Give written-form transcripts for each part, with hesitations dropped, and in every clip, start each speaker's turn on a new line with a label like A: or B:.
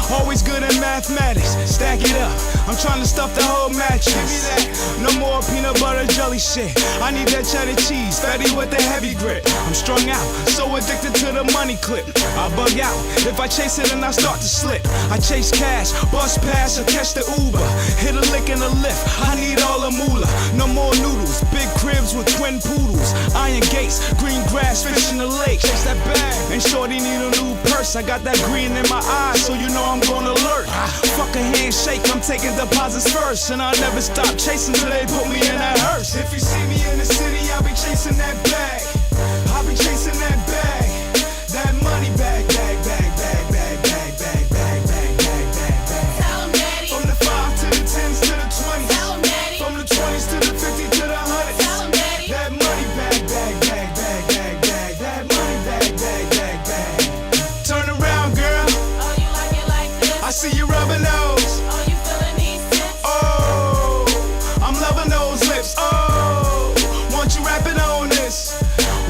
A: Always good in mathematics, stack it up. I'm trying to stuff the whole mattress. Give me that. No more peanut butter jelly shit. I need that cheddar cheese, fatty with the heavy grit. I'm strung out, so addicted to the money clip. I bug out if I chase it and I start to slip. I chase cash, bus pass or catch the Uber. Hit a lick in the lift, I need all the moolah. No more noodles, big cribs with twin poodles. Iron gates, green grass, fish in the lake. Chase that bag, and shorty need a new purse. I got that green in my eyes, so you know I'm gonna alert. Fuck a handshake, I'm taking deposits first. And I'll never stop chasing till they put me in that hearse. If you see me in the city, I'll be chasing that bag. I'll be chasing that bag. That money bag, bag, bag, bag, bag, bag, bag, bag, bag, bag, bag, bag.
B: Tell 'em, daddy.
A: From the 5 to the 10s to the 20s.
B: Tell 'em, daddy.
A: From the 20s to the 50 to the 100s.
B: Tell 'em, daddy.
A: That money bag, bag, bag, bag, bag, bag. That money bag, bag, bag, bag. Turn around, girl.
B: Oh, you like it like this?
A: I see you rubbing those.
B: Oh, you feeling these tips?
A: Oh, I'm loving those lips. Oh, won't you rap it on this?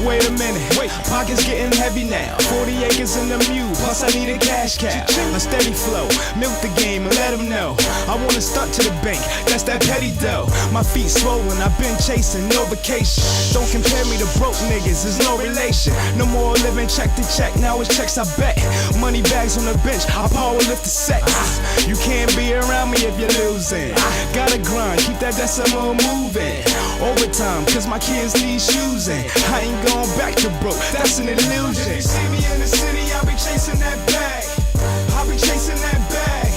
A: Wait a minute, wait, pockets getting heavy now. 40 acres in the mule, plus I need a cash cow. A steady flow, milk the game and let them know. I wanna stunt to the bank, that's that petty dough. My feet swollen, I've been chasing, no vacation. Don't compare me to broke niggas, there's no relation. No more living check to check, now it's checks I bet. Money bags on the bench, I power lift the sets. You can't be around me if you're losing. Gotta grind, keep that decimal moving. Overtime, cause my kids need shoes in. I ain't going back to broke, that's an illusion. If you see me in the city, I'll be chasing that bag. I'll be chasing that bag.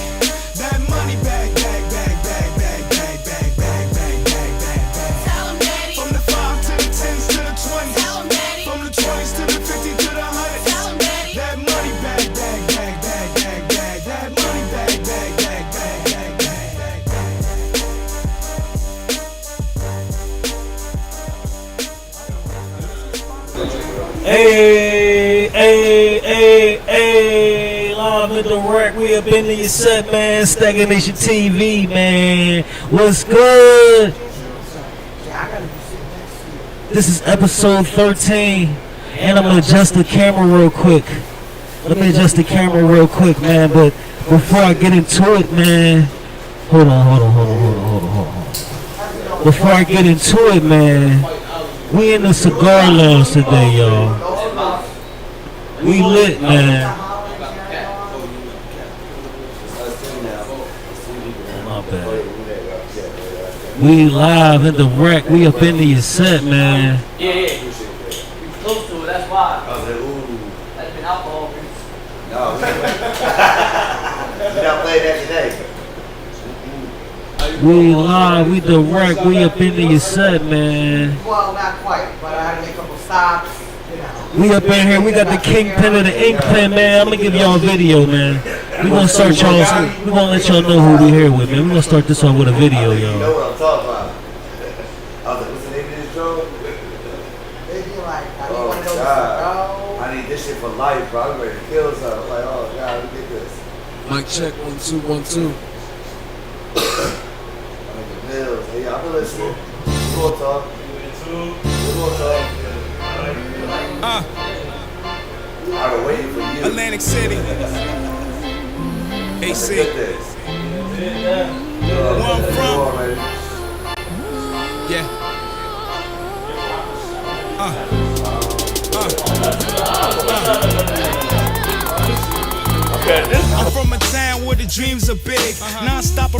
A: That money bag, bag, bag, bag, bag, bag, bag, bag, bag, bag, bag, bag.
B: Tell 'em, daddy.
A: From the 5 to the 10s to the 20s.
B: Tell 'em, daddy.
A: From the 20s to the 50 to the 100s.
B: Tell 'em, daddy.
A: That money bag, bag, bag, bag, bag, bag. That money bag, bag, bag, bag, bag, bag, bag,
C: Hey, hey, hey, hey, live and direct, we up into your set, man. Stackanation TV, man. What's good? This is episode 13, and I'm gonna adjust the camera real quick. Let me adjust the camera real quick, man. But before I get into it, man, hold on. Before I get into it, man, we in the cigar lounge today, y'all. We lit, man. My bad. We live and direct. We up into your set, man.
D: Yeah. Close to it, that's why.
E: I was like, ooh.
D: That's been alcohol.
E: No. We not playing that today.
C: We live, we direct. We up into your set, man.
F: Well, not quite, but I had to make a couple stops.
C: We up in here. We got the kingpin of the ink pen, man. I'm gonna give y'all a video, man. We gonna start y'all. We gonna let y'all know who we here with, man. We gonna start this off with a video,
E: You know
C: y'all.
E: what I'm talking about. I was like, what's the name of this drone?
F: They be like, I need
E: Oh,
F: one of those.
E: God. I need this shit for life, bro. I'm ready to kill something. I'm like, oh, God, look at this.
G: Mic check, 1 2 1 2.
E: I'm in the bills. Hey, I'm listening. We're gonna talk. We're gonna talk. I've been waiting for you.
A: Atlantic City. AC.
E: Look at this.
A: Where I'm from. Yeah. I'm from a town where the dreams are big. Non-stop.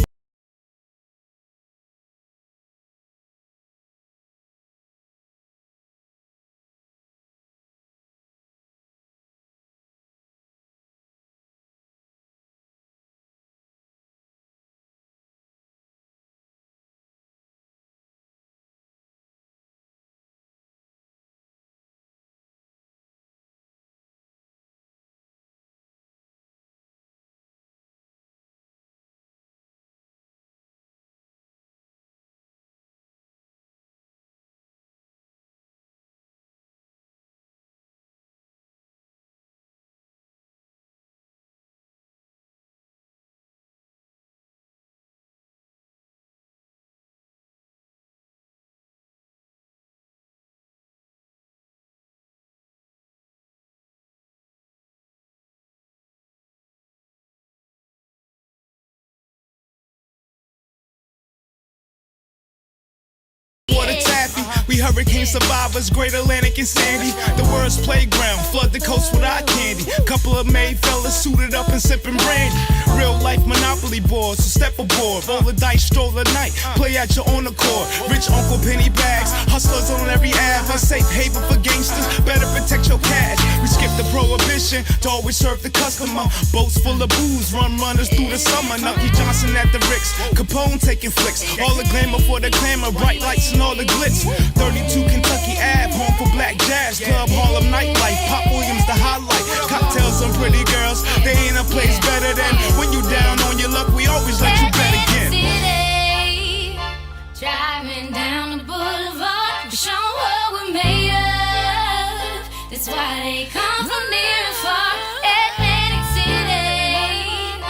A: hurricane survivors, Great Atlantic and Sandy. The world's playground, flood the coast with eye candy. Couple of made fellas suited up and sipping brandy. Real life Monopoly boards, so step aboard. Roll the dice, stroll the night, play at your own accord. Rich Uncle Penny bags, hustlers on every ave. A safe haven for gangsters, better protect your cash. We skip the prohibition to always serve the customer. Boats full of booze, runners through the summer. Nucky Johnson at the Ricks, Capone taking flicks. All the glamour for the glamour, bright lights and all the glitz. 32 Kentucky Ave, home for black jazz. Club Harlem nightlife, Pop Williams the highlight. Cocktails on pretty girls, they ain't a place better than when you down on your luck, we always let you bet again.
B: City, driving down the boulevard, we show what we're made of. That's why they come from near and far. Atlantic City,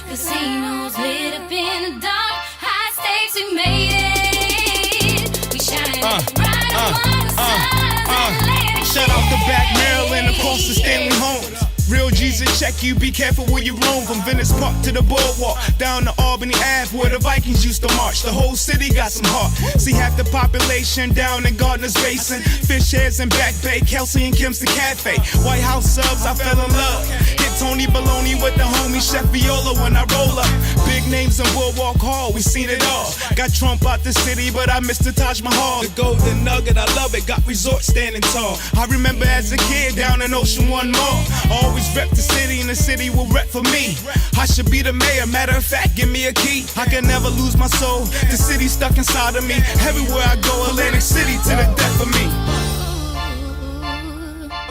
B: casinos lit up in the dark. High stakes, we made it. We shine bright among the stars. Atlantic
A: Shout out to back Maryland, across the Stanley homes. Real G's in check you, be careful where you roam. From Venice Park to the boardwalk, down to Albany Ave, where the Vikings used to march. The whole city got some heart. See half the population down in Gardner's Basin. Fish heads and Back Bay, Kelsey and Kim's the Cafe. White House subs, I fell in love. Hit Tony Baloney with the homie Chef Viola when I roll up. Big names in Boardwalk Hall, we seen it all. Got Trump out the city, but I missed the Taj Mahal. The Golden Nugget, I love it, got resort standing tall. I remember as a kid down in Ocean One Mall. Always rep the city and the city will rep for me. I should be the mayor, matter of fact, give me a key. I can never lose my soul, the city's stuck inside of me. Everywhere I go, Atlantic City to the death of me.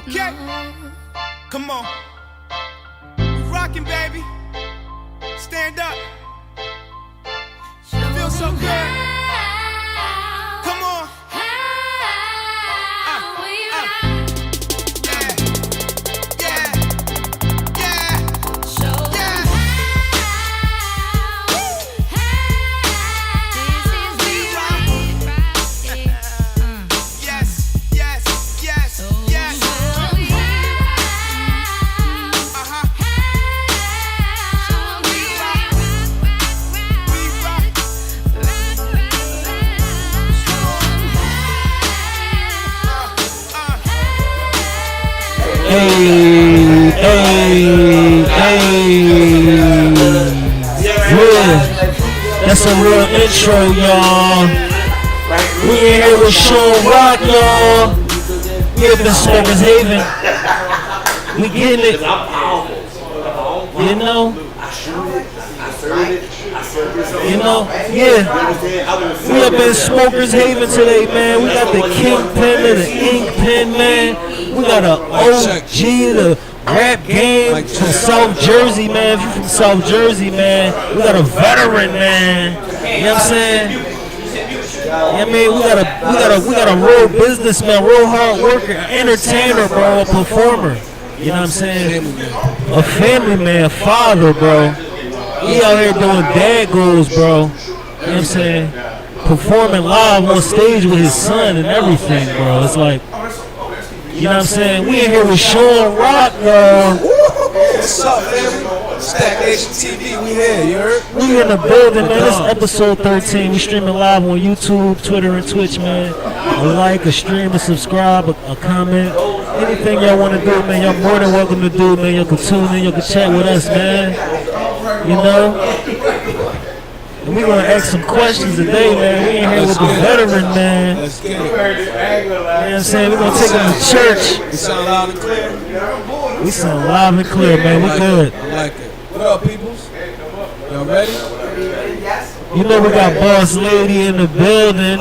A: Okay, come on. We rockin', baby. Stand up. Feel so good. Come on.
C: Hey, yeah, that's a real intro, y'all. We in here with Shawn Rock, y'all. We up in Smokers Haven. We getting it. You know, yeah. We up in Smokers Haven today, man. We got the kingpin of the ink pen, man. We got an OG, the rap game from South Jersey, man. If you from South Jersey, man, we got a veteran, man. You know what I'm saying? Yeah, I mean, we got a real businessman, real hard worker, entertainer, bro, a performer. You know what I'm saying? A family man, father, bro. He out here doing dad goals, bro. You know what I'm saying? Performing live on stage with his son and everything, bro. It's like, you know what I'm saying? We in here with Shawn Rock, y'all.
G: What's up, family? Stackanation TV, we here, you heard?
C: We in the building, man. This is episode 13. We streaming live on YouTube, Twitter, and Twitch, man. A like, a stream, a subscribe, a comment. Anything y'all want to do, man, y'all more than welcome to do, man. Y'all can tune in, y'all can chat with us, man. You know? And we gonna ask some questions today, man. We in here with the veteran, man.
G: Let's get it.
C: You know what I'm saying? We're gonna take him to church.
G: We sound loud and clear?
C: We sound loud and clear, man. We good.
G: I like it. What up, peoples? Y'all ready?
C: You know we got Boss Lady in the building.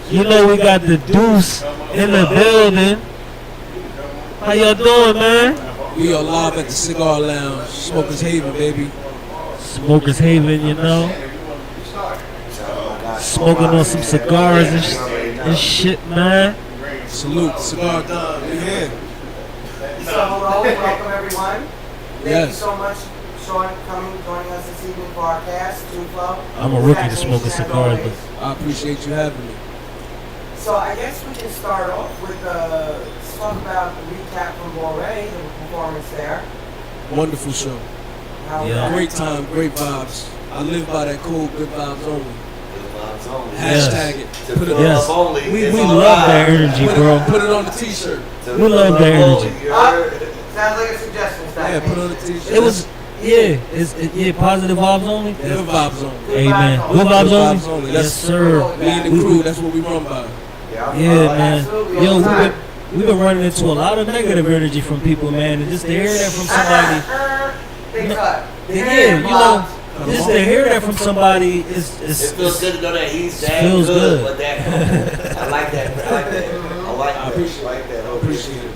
C: You know we got the Deuce in the building. How y'all doing, man?
G: We are live at the Cigar Lounge, Smokers Haven, baby.
C: Smokers Haven, you know. Smoking on some cigars and shit, man.
G: Salute, cigar done. We here.
F: So hello, welcome everyone. Thank you
G: Yes.
F: so much, Shawn, joining us this evening for our cast, Flow.
C: I'm a rookie to smoking cigars, but
G: I appreciate you having me.
F: So I guess we can start off with let's talk about the recap from Boré, the performance there.
G: Wonderful show.
F: How
C: Yeah.
G: Great time, great vibes. I live by that code, good vibes only.
E: Good vibes only.
G: Hashtag it. Put it
C: Yes.
E: Love only.
C: We
E: It's
C: love
E: alright.
C: that energy, bro.
G: Put it on the t-shirt.
E: To
C: We love
E: love
C: that
E: only,
C: energy.
E: you heard?
F: Sounds like a suggestion,
G: Yeah, put it on the
F: Stackanation.
G: t-shirt.
C: It was, yeah, positive vibes only.
G: Good vibes only.
C: Amen. Good vibes
G: Good
C: only.
G: vibes only.
C: Yes,
G: That's
C: sir.
G: me and the crew. That's what we run by.
F: Yeah,
C: Yeah, man.
F: absolutely,
C: Yo,
F: all the time.
C: we've been running into a lot of negative energy from people, man, and just to hear that from somebody.
F: Big cut.
C: Yeah, you know, just to hear that from somebody is
E: It feels good to know that he's that
C: feels
E: good.
C: good.
E: But that, I like that. I like that. I like that.
G: I appreciate it.
E: like that.
G: I appreciate it.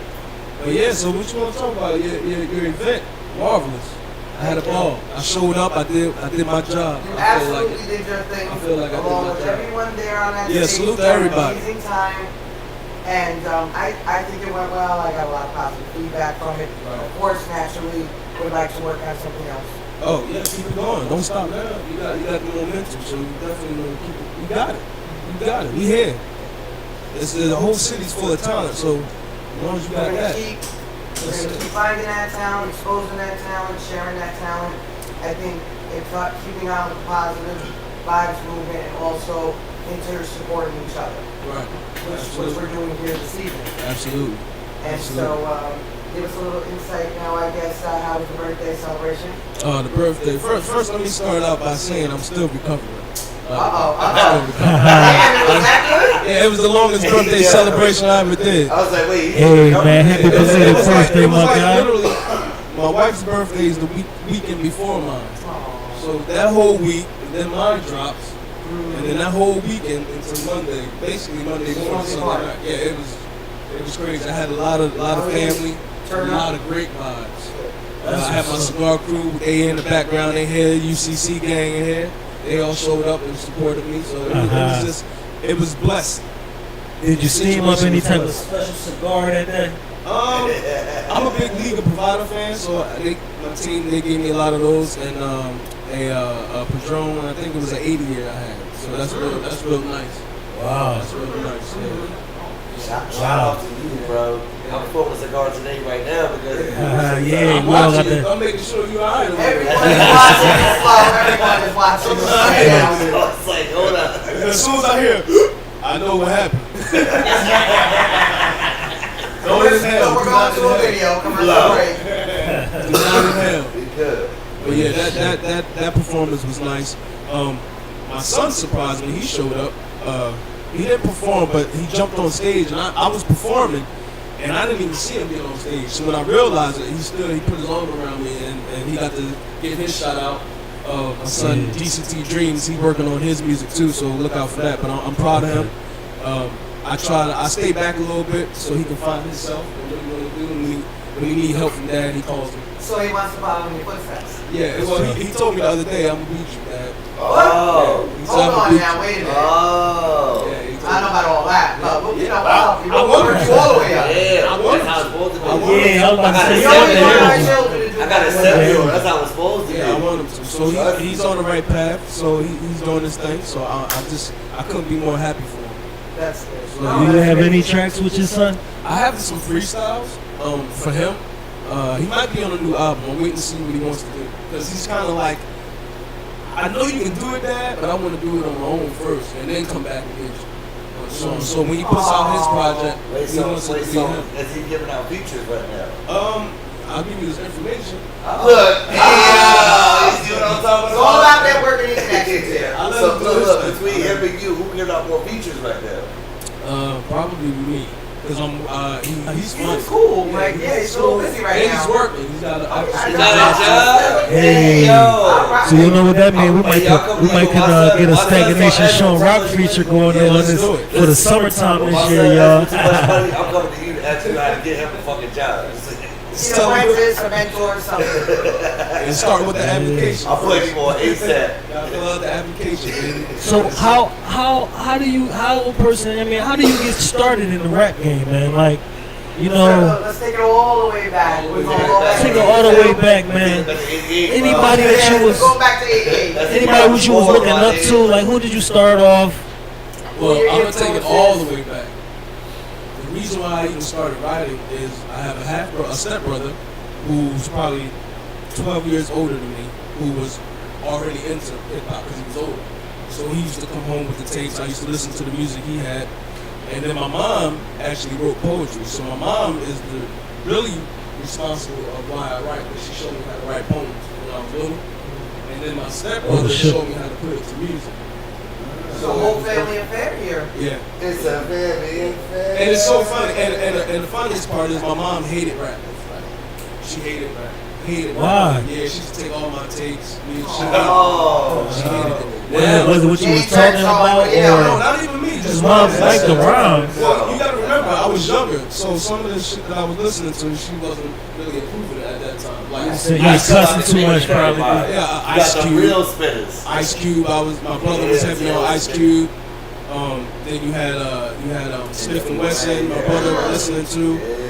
G: But yeah, so what you want to talk about? Your event, marvelous. I had a ball. I showed up. I did my job.
F: You
G: I feel like
F: absolutely did your thing.
G: I feel like I did
F: along
G: my
F: with
G: job.
F: everyone there on that
G: Yeah,
F: stage.
G: salute to
F: You had an
G: everybody.
F: Amazing time. And I think it went well. I got a lot of positive feedback from it.
G: Right.
F: Of course, naturally, would like to work on something else.
G: Oh yeah, keep it going. Don't stop now. You got the momentum, so you definitely want to keep it. You got it. You got it. We here. The whole city's full of talent, so as long as you
F: We're
G: got
F: gonna
G: that.
F: we're gonna keep finding that talent, exposing that talent, sharing that talent. I think it's about keeping on with the positive vibes movement and also supporting each other,
G: Right.
F: which we're doing here this evening.
G: Absolutely.
F: And so, give us a little insight now, I guess, how was the birthday celebration?
G: The birthday. First, let me start out by saying I'm still recovering.
F: Uh-oh.
G: I'm still recovering.
F: Damn, was that
G: Yeah, it was the longest birthday celebration I ever did.
E: I was like, wait.
C: Hey, man, happy
G: It was
C: birthday, my
G: like
C: guy.
G: literally, my wife's birthday is the weekend before mine. So that whole week, and then mine drops, and then that whole weekend until Monday, basically Monday morning, Sunday night. Yeah, it was crazy. I had a lot of family, a lot of great vibes. I had my cigar crew, they in the background, they here, UCC gang in here. They all showed up and supported me, so it was blessed.
C: Did you steam up any type of special cigar that day?
G: I'm a big League of Provider fan, so my team they gave me a lot of those, and a Padron, I think it was an 80 year I had, so that's real nice.
C: Wow.
G: That's real nice. Yeah.
E: Shout out to you, bro. I'm smoking a cigar today right now because
C: Yeah,
G: I'm
C: we all got
G: watching it.
C: that.
G: I'm making sure you're alright.
F: Everyone is watching this flow. Everyone is watching this right now.
E: I was like, hold up.
G: As soon as I hear, I know what happened.
F: So we're going to a video, commercial break.
G: Do not inhale.
E: Be good.
G: But yeah, that performance was nice. My son surprised me. He showed up. He didn't perform, but he jumped on stage, and I was performing, and I didn't even see him get on stage. So when I realized it, he put his arm around me, and he got to get his shout out. My son, DCT Dreams, he working on his music too, so look out for that. But I'm proud of him. I stay back a little bit so he can find himself and what he want to do. When he need help from dad, he calls me.
F: So he wants to follow in your footsteps.
G: Yeah, well, he told me the other day, I'm gonna beat you, dad.
E: Oh.
G: He said,
F: Hold
G: "I'm gonna
F: on
G: beat
F: now,
G: you."
F: wait a minute.
E: Oh.
G: Yeah, he told
F: I don't know about all that, but you know,
G: I
F: we'll
G: want
F: work
G: him
F: you all the way up.
E: Yeah,
G: I want
E: that's how it's supposed to be.
G: I want
C: Yeah, I was about to say
F: We
C: that.
F: always want our
C: energy.
F: children to do
E: I gotta
F: that.
E: accept you. That's how it's supposed to be.
G: Yeah, I want him to. So he's on the right path. So he's doing his thing. So I couldn't be more happy for him.
F: That's good.
G: So
C: Do you have any tracks with your son?
G: I have some freestyles for him. He might be on a new album. I'm waiting to see what he wants to do because he's kind of like, I know you can do it, Dad, but I want to do it on my own first and then come back and get you. So when he puts out his project,
E: Wait,
G: he wants it to be
E: so
G: him.
E: is he giving out features right now?
G: I'll give you his information.
E: Look, you see what I'm talking
F: It's all
E: about?
F: about networking and connections here.
G: I let
E: So
G: him do his
E: look,
G: thing.
E: between him and you, who giving out more features right now?
G: Probably me. Because he's
F: He's
G: funny.
F: cool, like, yeah, he's so busy right
G: And
F: now.
G: he's working. He's got
F: I
E: You
G: a
E: got a job?
C: Hey.
E: Yo.
C: So you know what that means? We might
E: Hey, y'all come
C: get
E: here, my son-
C: a
E: my son's
C: Stackanation
E: so
C: Shawn Rock
E: excellent.
C: feature going
G: Yeah,
C: on
G: let's
C: this
G: do it.
C: for the summertime
E: My
C: this
E: son
C: year, y'all.
E: asks too much money, I'm coming to you to ask you how to get him a fucking job.
F: He's an apprentice, a mentor, something.
G: And start with the application.
E: I'll put you on ASAP.
G: Gotta fill out the application, baby.
C: So how do you how do you get started in the rap game, man? Like, you know,
F: Let's take it all the way back. We're going all back.
C: take it all the way back, man. Anybody that you
F: Yeah,
C: was
F: going back to 88.
C: anybody who you was looking up to, like who did you start off?
G: Well,
F: Your
G: I'm gonna take it
F: influences.
G: all the way back. The reason why I even started writing is I have a stepbrother, who's probably 12 years older than me, who was already into hip hop because he was older. So he used to come home with the tapes. I used to listen to the music he had. And then my mom actually wrote poetry. So my mom is the really responsible of why I write, because she showed me how to write poems when I was little. And then my stepbrother showed me how to put it to music.
F: It's a whole family affair here.
G: Yeah.
E: It's a family affair.
G: And it's so funny. And the funniest part is my mom hated rap. She hated rap. Hated
C: Why?
G: rap. Yeah, she used to take all my takes. She hated it.
C: Was it what you was talking about?
G: No,
C: Or
G: not even me.
C: his mom's like the rhymes?
G: Well, you gotta remember, I was younger, so some of the shit that I was listening to, she wasn't really approving it at that time. Like,
C: So you was cussing too much, probably.
G: yeah,
E: You
G: Ice
E: got the
G: Cube.
E: real spitters.
G: Ice Cube. My brother was heavy on Ice Cube. Then you had Smith and Wesson. My brother was listening to.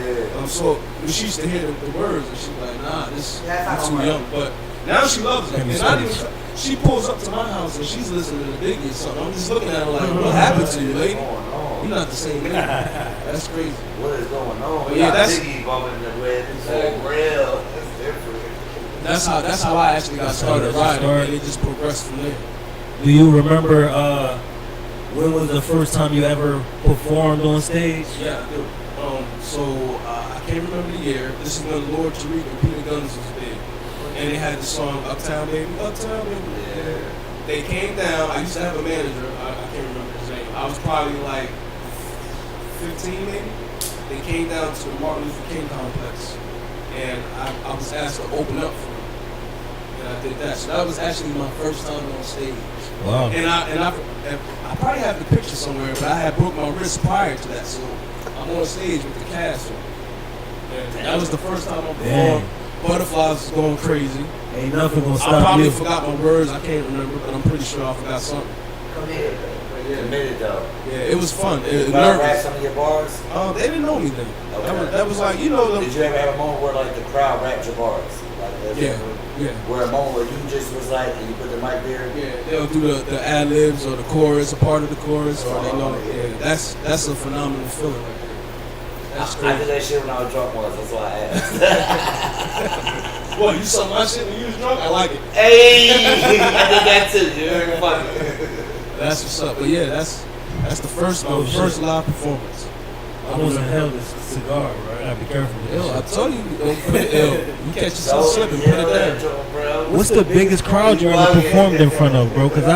G: So she used to hear the words, and she was like, "Nah, this you're too young." But now she loves it. And I didn't. She pulls up to my house and she's listening to Biggie or something. I'm just looking at her like, "What happened to you, lady? You're not the same lady." That's crazy.
E: What is going on?
G: But
E: Yeah,
G: yeah, that's-
E: Biggie bumping the red. It's so real. It's different.
G: That's how I actually got started riding, and it just progressed from there.
C: Do you remember when was the first time you ever performed on stage?
G: Yeah, I do. I can't remember the year. This is when Lord Tariq and Peter Guns was big. And they had the song Uptown Baby, Uptown Baby. Yeah. They came down. I used to have a manager. I can't remember his name. I was probably like 15 maybe. They came down to the Martin Luther King complex. And I was asked to open up for them. And I did that. So that was actually my first time on stage.
C: Wow.
G: And I probably have the picture somewhere, but I had broke my wrist prior to that. So I'm on stage with the cast on. And that was the first time I performed. Butterflies was going crazy.
C: Ain't nothing gonna
G: I
C: stop
G: probably
C: you.
G: forgot my words. I can't remember, but I'm pretty sure I forgot something.
F: Committed.
E: Committed though.
G: Yeah, it was fun. It was
E: You rap
G: nervous.
E: some of your bars?
G: They didn't know me then.
E: Okay.
G: That was like, you know,
E: Did you ever have a moment where like the crowd rapped your bars? Like that's
G: Yeah.
E: Where a moment where you just was like, and you put the mic there?
G: Yeah, they'll do the ad libs or the chorus, a part of the chorus, or they know. Yeah, that's a phenomenal feeling right there. That's
E: I
G: crazy.
E: did that shit when I was drunk once. That's why I asked.
G: Well, you saw my shit when you was drunk. I like it.
E: Hey, I did that too. You're very funny.
G: That's what's up. But yeah, that's the first live performance.
C: I wasn't held this cigar, right? I gotta be careful with
G: Yo, I
C: this.
G: told you, don't put it. You catch yourself slipping, put it down.
C: What's the biggest crowd you ever performed in front of, bro? Because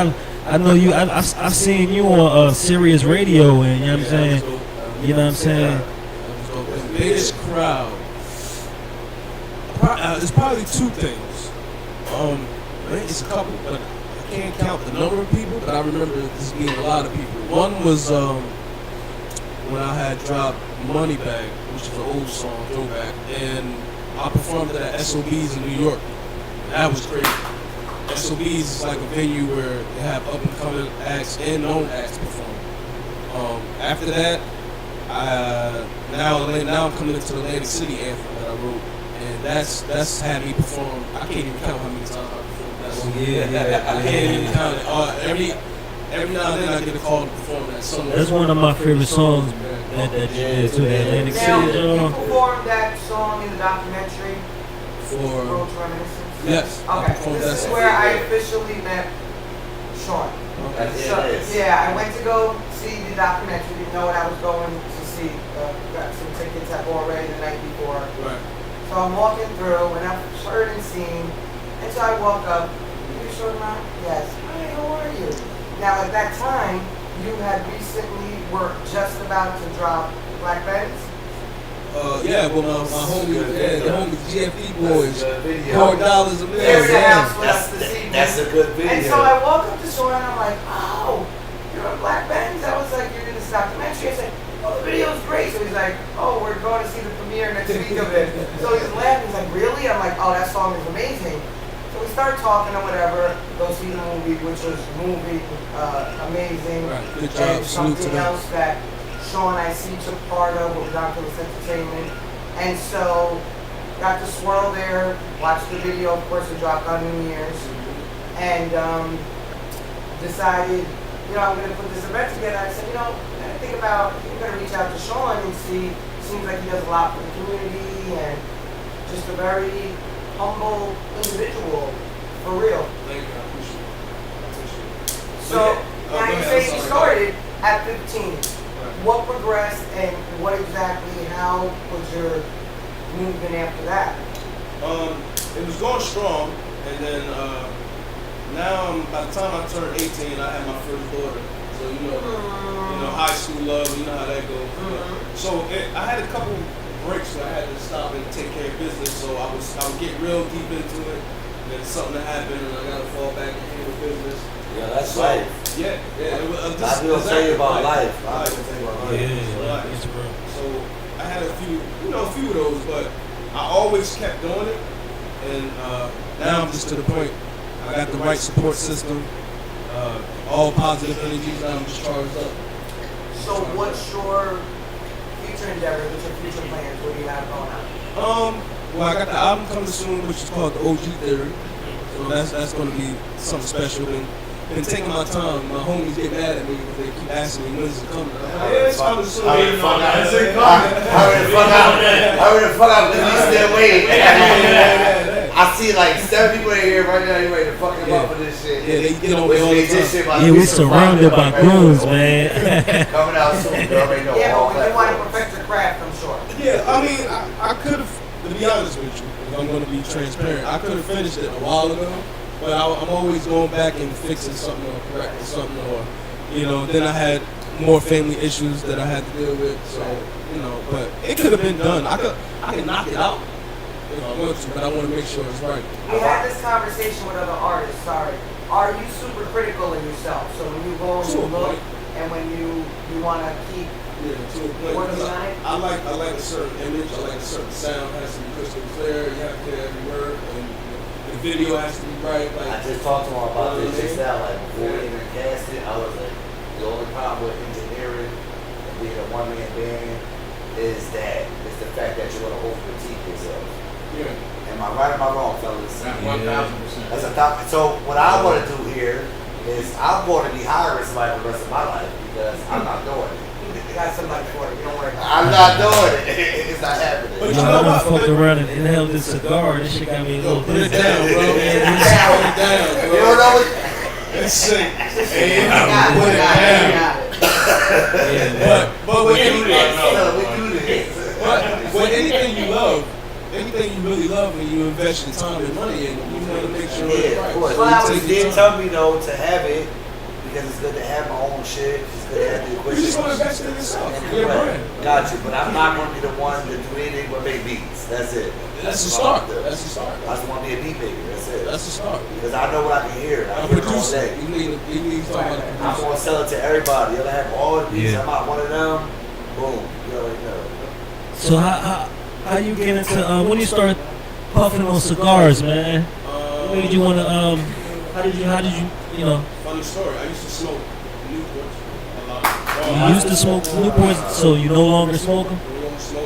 C: I know you. I've seen you on Sirius Radio, and you know what I'm saying. You know what I'm saying.
G: The biggest crowd. It's probably two things. I think it's a couple, but I can't count the number of people. But I remember this being a lot of people. One was when I had dropped Money Bag, which is an old song, throwback, and I performed it at SOB's in New York. That was crazy. SOB's is like a venue where they have up and coming acts and known acts perform. After that, now I'm coming into the Atlantic City anthem that I wrote, and that's had me perform. I can't even count how many times I performed that song. I can't even count it. Every now and then I get a call to perform that song.
C: That's one of my favorite songs that you did to the Atlantic
F: Now,
C: City.
F: you performed that song in the documentary,
G: For
F: Road to Reminiscence?
G: yes, I
F: Okay,
G: performed that
F: this is
G: song.
F: where I officially met Shawn.
G: Okay.
F: So, yeah, I went to go see the documentary, didn't know what I was going to see. Got some tickets at already the night before.
G: Right.
F: So I'm walking through, and I've heard and seen, and so I walk up. You Shawn Mount? Yes. Hi, how are you? Now at that time, you had recently were just about to drop Black Benz.
G: Yeah, well, my homie, the homie GFE boys,
E: video.
G: $4 a
F: There's the
G: million.
F: house with us this evening.
E: That's a good video.
F: And so I walk up to Shawn, and I'm like, oh, you're on Black Benz? I was like, you're in this documentary. I said, oh, the video's great. So he's like, oh, we're going to see the premiere next week of it. So he's laughing. He's like, really? I'm like, oh, that song is amazing. So we start talking or whatever, go see the movie, which was amazing.
G: Right, good job.
F: And
G: Salute to
F: something
G: them.
F: else that Shawn I see took part of with Oculus Entertainment. And so got to swirl there, watched the video, of course it dropped on New Year's, and decided, I'm going to put this event together. I said, I think about, I'm going to reach out to Shawn and see, seems like he does a lot for the community and just a very humble individual, for real.
G: Thank you, I appreciate it.
F: So
G: Go
F: now you
G: ahead,
F: say
G: I'm
F: you
G: sorry.
F: started at 15. What progressed and what exactly, how was your movement after that?
G: It was going strong, and then now by the time I turned 18, I had my first daughter. So you know, high school love, you know how that goes. So I had a couple breaks where I had to stop and take care of business. So I would get real deep into it, and then something happened, and I got to fall back and handle business.
E: Yeah, that's
G: So,
E: life.
G: Yeah. It was,
E: I do tell you about life. I do tell you about life.
C: Yeah, it's real.
G: So I had a few of those, but I always kept doing it, and now I'm just to the point. I got the right support system, all positive energies. Now I'm just charged up.
F: So what's your future endeavors, what's your future plans, what do you have going on?
G: Well, I got the album coming soon, which is called the OG Theory. So that's going to be something special. Been taking my time. My homies get mad at me because they keep asking me when's it coming. I'm like, yeah, it's coming soon.
E: Hurry the fuck out, because we still waiting. I see like 7 people in here right now, you ready to fuck him up for this shit.
G: Yeah, they get on me all the time.
C: Yeah, we surrounded by goons, man.
E: Coming out soon, you already know.
F: Yeah,
E: all
F: but you want to
E: platforms.
F: perfect your craft, I'm sure.
G: Yeah, I mean, I could have, to be honest with you, if I'm going to be transparent, I could have finished it a while ago, but I'm always going back and fixing something or correcting something, or, then I had more family issues that I had to deal with, so, but it could have been done. I could knock it out if I want to, but I want to make sure it's right.
F: We had this conversation with other artists, sorry. Are you super critical in yourself? So when you go and you look, and when you want to keep
G: Yeah, to a point.
F: working
G: Because
F: on it?
G: I like a certain image. I like a certain sound. Has to be crystal clear. You have to hear every word, and the video has to be right.
E: I
G: Like
E: just talked to him about this just now, like before we even cast it, I was like, the only problem with engineering and being a one-man band is the fact that you want to over-critique yourself.
G: yeah.
E: Am I right or am I wrong, fellas?
H: 1,000%.
E: That's a top. So what I want to do here is I'm going to be hiring somebody for the rest of my life because I'm not doing it.
F: You got somebody for it, you don't worry about
E: I'm not doing it. It's not happening.
G: But
C: Yo, I done fucked around and inhaled this cigar. This shit got me a little
G: Put it
C: dizzy.
G: down, bro. Put it down,
E: You
G: bro.
E: don't know what?
G: It's sick.
F: it. Got it,
G: Put it
F: got it,
G: down.
F: got it.
C: Yeah, man.
G: But with
E: We
G: anything,
E: do this.
G: but anything you love, anything you really love, when you invest your time and money in, you want to make sure it's
E: Yeah,
G: right.
E: of course.
G: So
E: Well,
G: you
E: I was
G: take your
E: did
G: time.
E: tell me though to have it because it's good to have my own shit. It's good to have the
G: You
E: equipment.
G: just want to invest in yourself.
E: And
G: Your
E: correct.
G: brand.
E: Got you, but I'm not going to be the one to do anything but make beats. That's it.
G: That's the
E: all
G: start.
E: I do.
G: That's the start.
E: I just want to be a beat maker. That's it.
G: That's the start.
E: Because I know what I can hear. I
G: A
E: hear it all
G: producer.
E: day.
G: You need to talk about a
E: I'm
G: producer.
E: going to sell it to everybody. You'll have all the beats.
C: Yeah.
E: I'm out one of them. Boom. You already know.
C: So how you get into when you start puffing on cigars, man? What made you want to how did you
G: Funny story. I used to smoke Newports a lot.
C: you used to smoke Newports, so you no longer smoke them?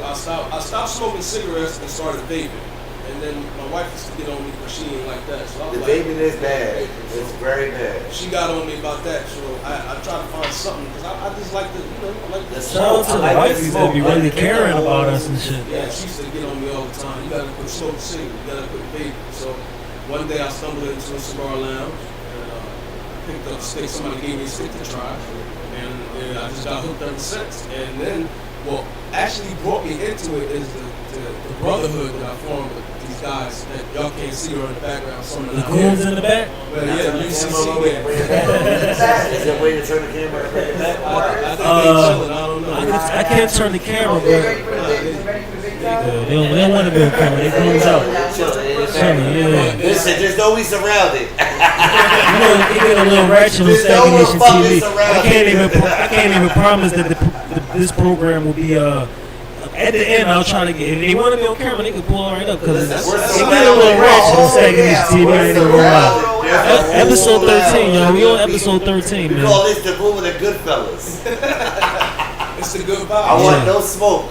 G: I stopped smoking cigarettes and started vaping. And then my wife used to get on me because she ain't like that. So I was
E: The
G: like,
E: vaping is bad. It's very bad.
G: she got on me about that. So I tried to find something because I just like to, I like to
C: Shout out to the
E: I like
C: wifeys
E: smoke.
C: that be really caring about us and shit.
G: Yeah, she used to get on me all the time. You gotta quit smoking cigarettes. You gotta quit vaping. So one day I stumbled into a cigar lounge and I picked up a stick. Somebody gave me a stick to try, and I just got hooked ever since. And then, what actually brought me into it is the brotherhood that I formed with these guys that y'all can't see or in the background. Some of
C: The
G: them
C: goons in the back?
G: But yeah, UCC
E: Bring it back. Is there a way to turn the camera and bring it back?
G: I think they chilling. I don't know.
C: I can't turn the camera,
F: You ready
C: but
F: for the big, ready for the big time?
C: they don't want to be on camera. They goons out. Chilling, yeah.
E: Listen, just know we surrounded.
C: You know, it get a little ratchet on
E: There's no
C: Stackanation
E: one
C: TV.
E: fucking around.
C: I can't even promise that this program will be at the end. I'll try to get. If they want to be on camera, they can pull it right up because it
E: Listen, we're
C: get a little ratchet on Stackanation TV. I ain't even gonna lie. Episode 13, y'all. We on episode 13,
E: We
C: man.
E: call this the room of the good fellas.
G: It's a good
E: I
G: vibe.
E: want no smoke.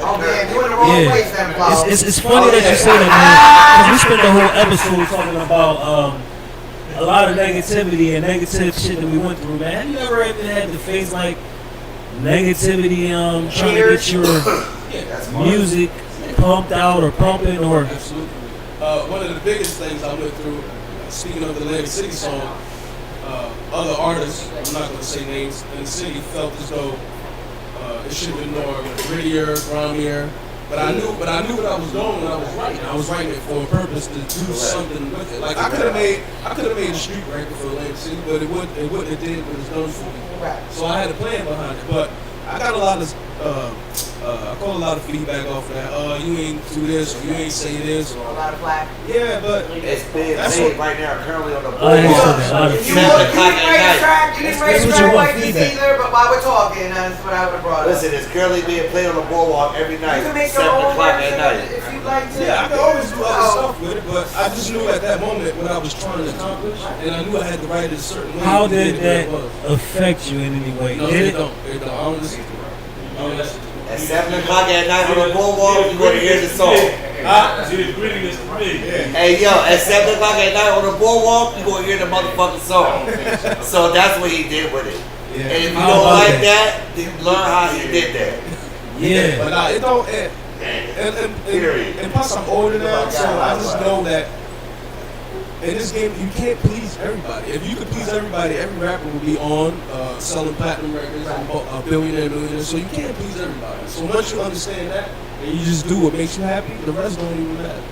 F: Oh man, you in the wrong
C: Yeah.
F: place then, Paul.
C: It's funny that you say that, man. Because we spent the whole episode talking about a lot of negativity and negative shit that we went through, man. Have you ever even had to face like negativity, trying to get your
E: That's
C: music pumped out or pumping or?
G: Absolutely. One of the biggest things I went through, speaking of the Atlantic City song, other artists, I'm not gonna say names, in the city felt as though it should have been more grittier, grimier. But I knew what I was doing when I was writing. I was writing it for a purpose to do something with it. Like I could have made a street record for Atlantic City, but it wouldn't have did what it's done for me.
F: Right.
G: So I had a plan behind it. But I got a lot of I caught a lot of feedback off of that. You ain't do this or you ain't say this or
F: A lot of flack.
G: yeah, but
E: It's being
G: That's
E: made
G: what-
E: right now, currently on the
C: I ain't
E: board.
C: said that.
F: You didn't write a track, you didn't write
C: That's
F: a
C: what
F: track
C: you want,
F: like this
C: feedback.
F: either, but while we're talking, that's what I would have brought up.
E: Listen, it's currently being played on the boardwalk every
F: You
E: night,
F: can make your
E: 7
F: own
E: o'clock at
F: version
E: night.
F: if you'd like to.
G: yeah, I could always do other
F: Oh.
G: stuff with it, but I just knew at that moment what I was trying to accomplish, and I knew I had to write it a certain way.
C: How
G: to get
C: did
G: it where
C: that
G: it was.
C: affect you in any way?
G: No,
C: Did
G: it
C: it?
G: don't. It don't. I don't listen to it. I don't listen to it.
E: At 7 o'clock at night on the boardwalk, you're going to hear the song. Hey, yo, at 7 o'clock at night on the boardwalk, you're going to hear the motherfucking song. So that's what he did with it.
G: Yeah.
E: And if you
C: How
E: don't
C: about
E: like
C: that?
E: that, then learn how he did that.
C: Yeah.
G: But it don't.
E: Period.
G: And plus, I'm older now, so I just know that in this game you can't please everybody. If you could please everybody, every rapper would be on selling platinum records and a millionaire. So you can't please everybody. So once you understand that and you just do what makes you happy, the rest don't even matter.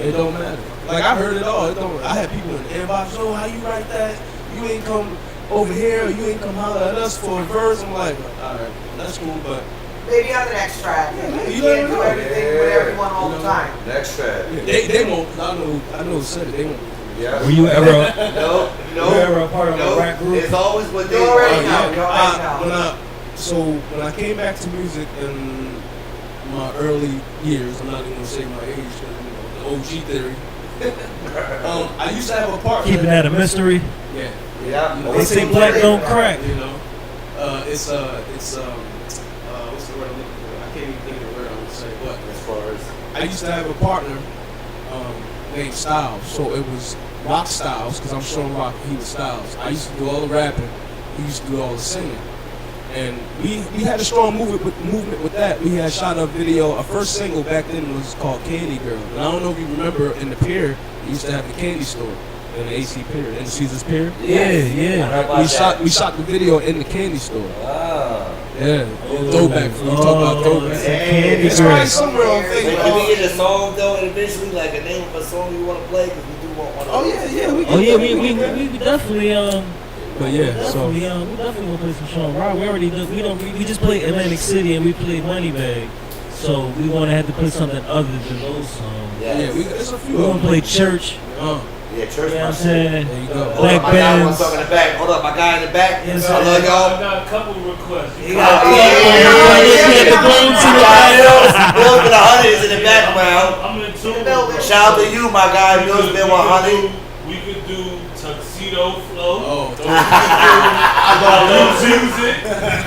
G: It don't matter. Like I heard it all. It don't. I had people in the inbox. Oh, how you write that? You ain't come over here. Or you ain't come holler at us for a verse. I'm like, all right, that's cool, but.
F: Maybe on the next track.
G: Yeah,
F: You
G: you
F: can't
G: never
F: do
G: know.
F: everything with everyone all the time.
E: Next track.
G: They won't. I know. Who said it. They won't.
E: Yeah.
C: Were you ever
E: No.
C: were you ever a part of a rap group?
E: It's always what they
F: You already
E: want.
F: know. You already know.
G: When I came back to music in my early years, I'm not even gonna say my age, 'cause, the OG theory. I used to have a partner.
C: Keeping that a mystery.
G: Yeah.
E: Yeah.
C: They say black don't crack.
G: You know, it's what's the word I'm looking for? I can't even think of the word I would say, but
E: As far as
G: I used to have a partner named Styles, so it was Rock Styles because I'm Shawn Rock and he was Styles. I used to do all the rapping, he used to do all the singing, and we had a strong movement with that. We had shot a video. Our first single back then was called Candy Girl, and I don't know if you remember in the pier, we used to have the candy store in the AC Pier, in the Caesars Pier.
C: Yeah.
G: We shot the video in the candy store.
E: ah.
G: Yeah, throwback. We talk about throwback.
C: Candy
G: It's
C: Girl.
G: probably somewhere on
E: Wait,
G: Facebook.
E: can we get a song though, and eventually like a name of a song you want to play? Because we do want one.
G: Oh yeah, we
C: Oh yeah, we definitely
G: But yeah, so
C: we definitely gonna play some Shawn Rock. We already do, we just played Atlantic City and we played Moneybag, so we gonna have to play something other than those songs.
E: Yes.
G: yeah, it's a few.
C: We gonna play Church.
E: Yeah, church.
C: You know what I'm
E: my shit.
C: saying?
G: There you go.
E: Hold
C: Black
E: up, my guy wants
C: bands.
E: something in the back. Hold up, my guy in the back.
C: Yes,
E: I love y'all.
H: I got a couple requests.
E: He got Bill's been 100 is in the background.
H: I'm in tune.
E: Shout out to you, my guy. Bill's been 100.
H: We could do Tuxedo Flow.
G: Oh,
H: Music.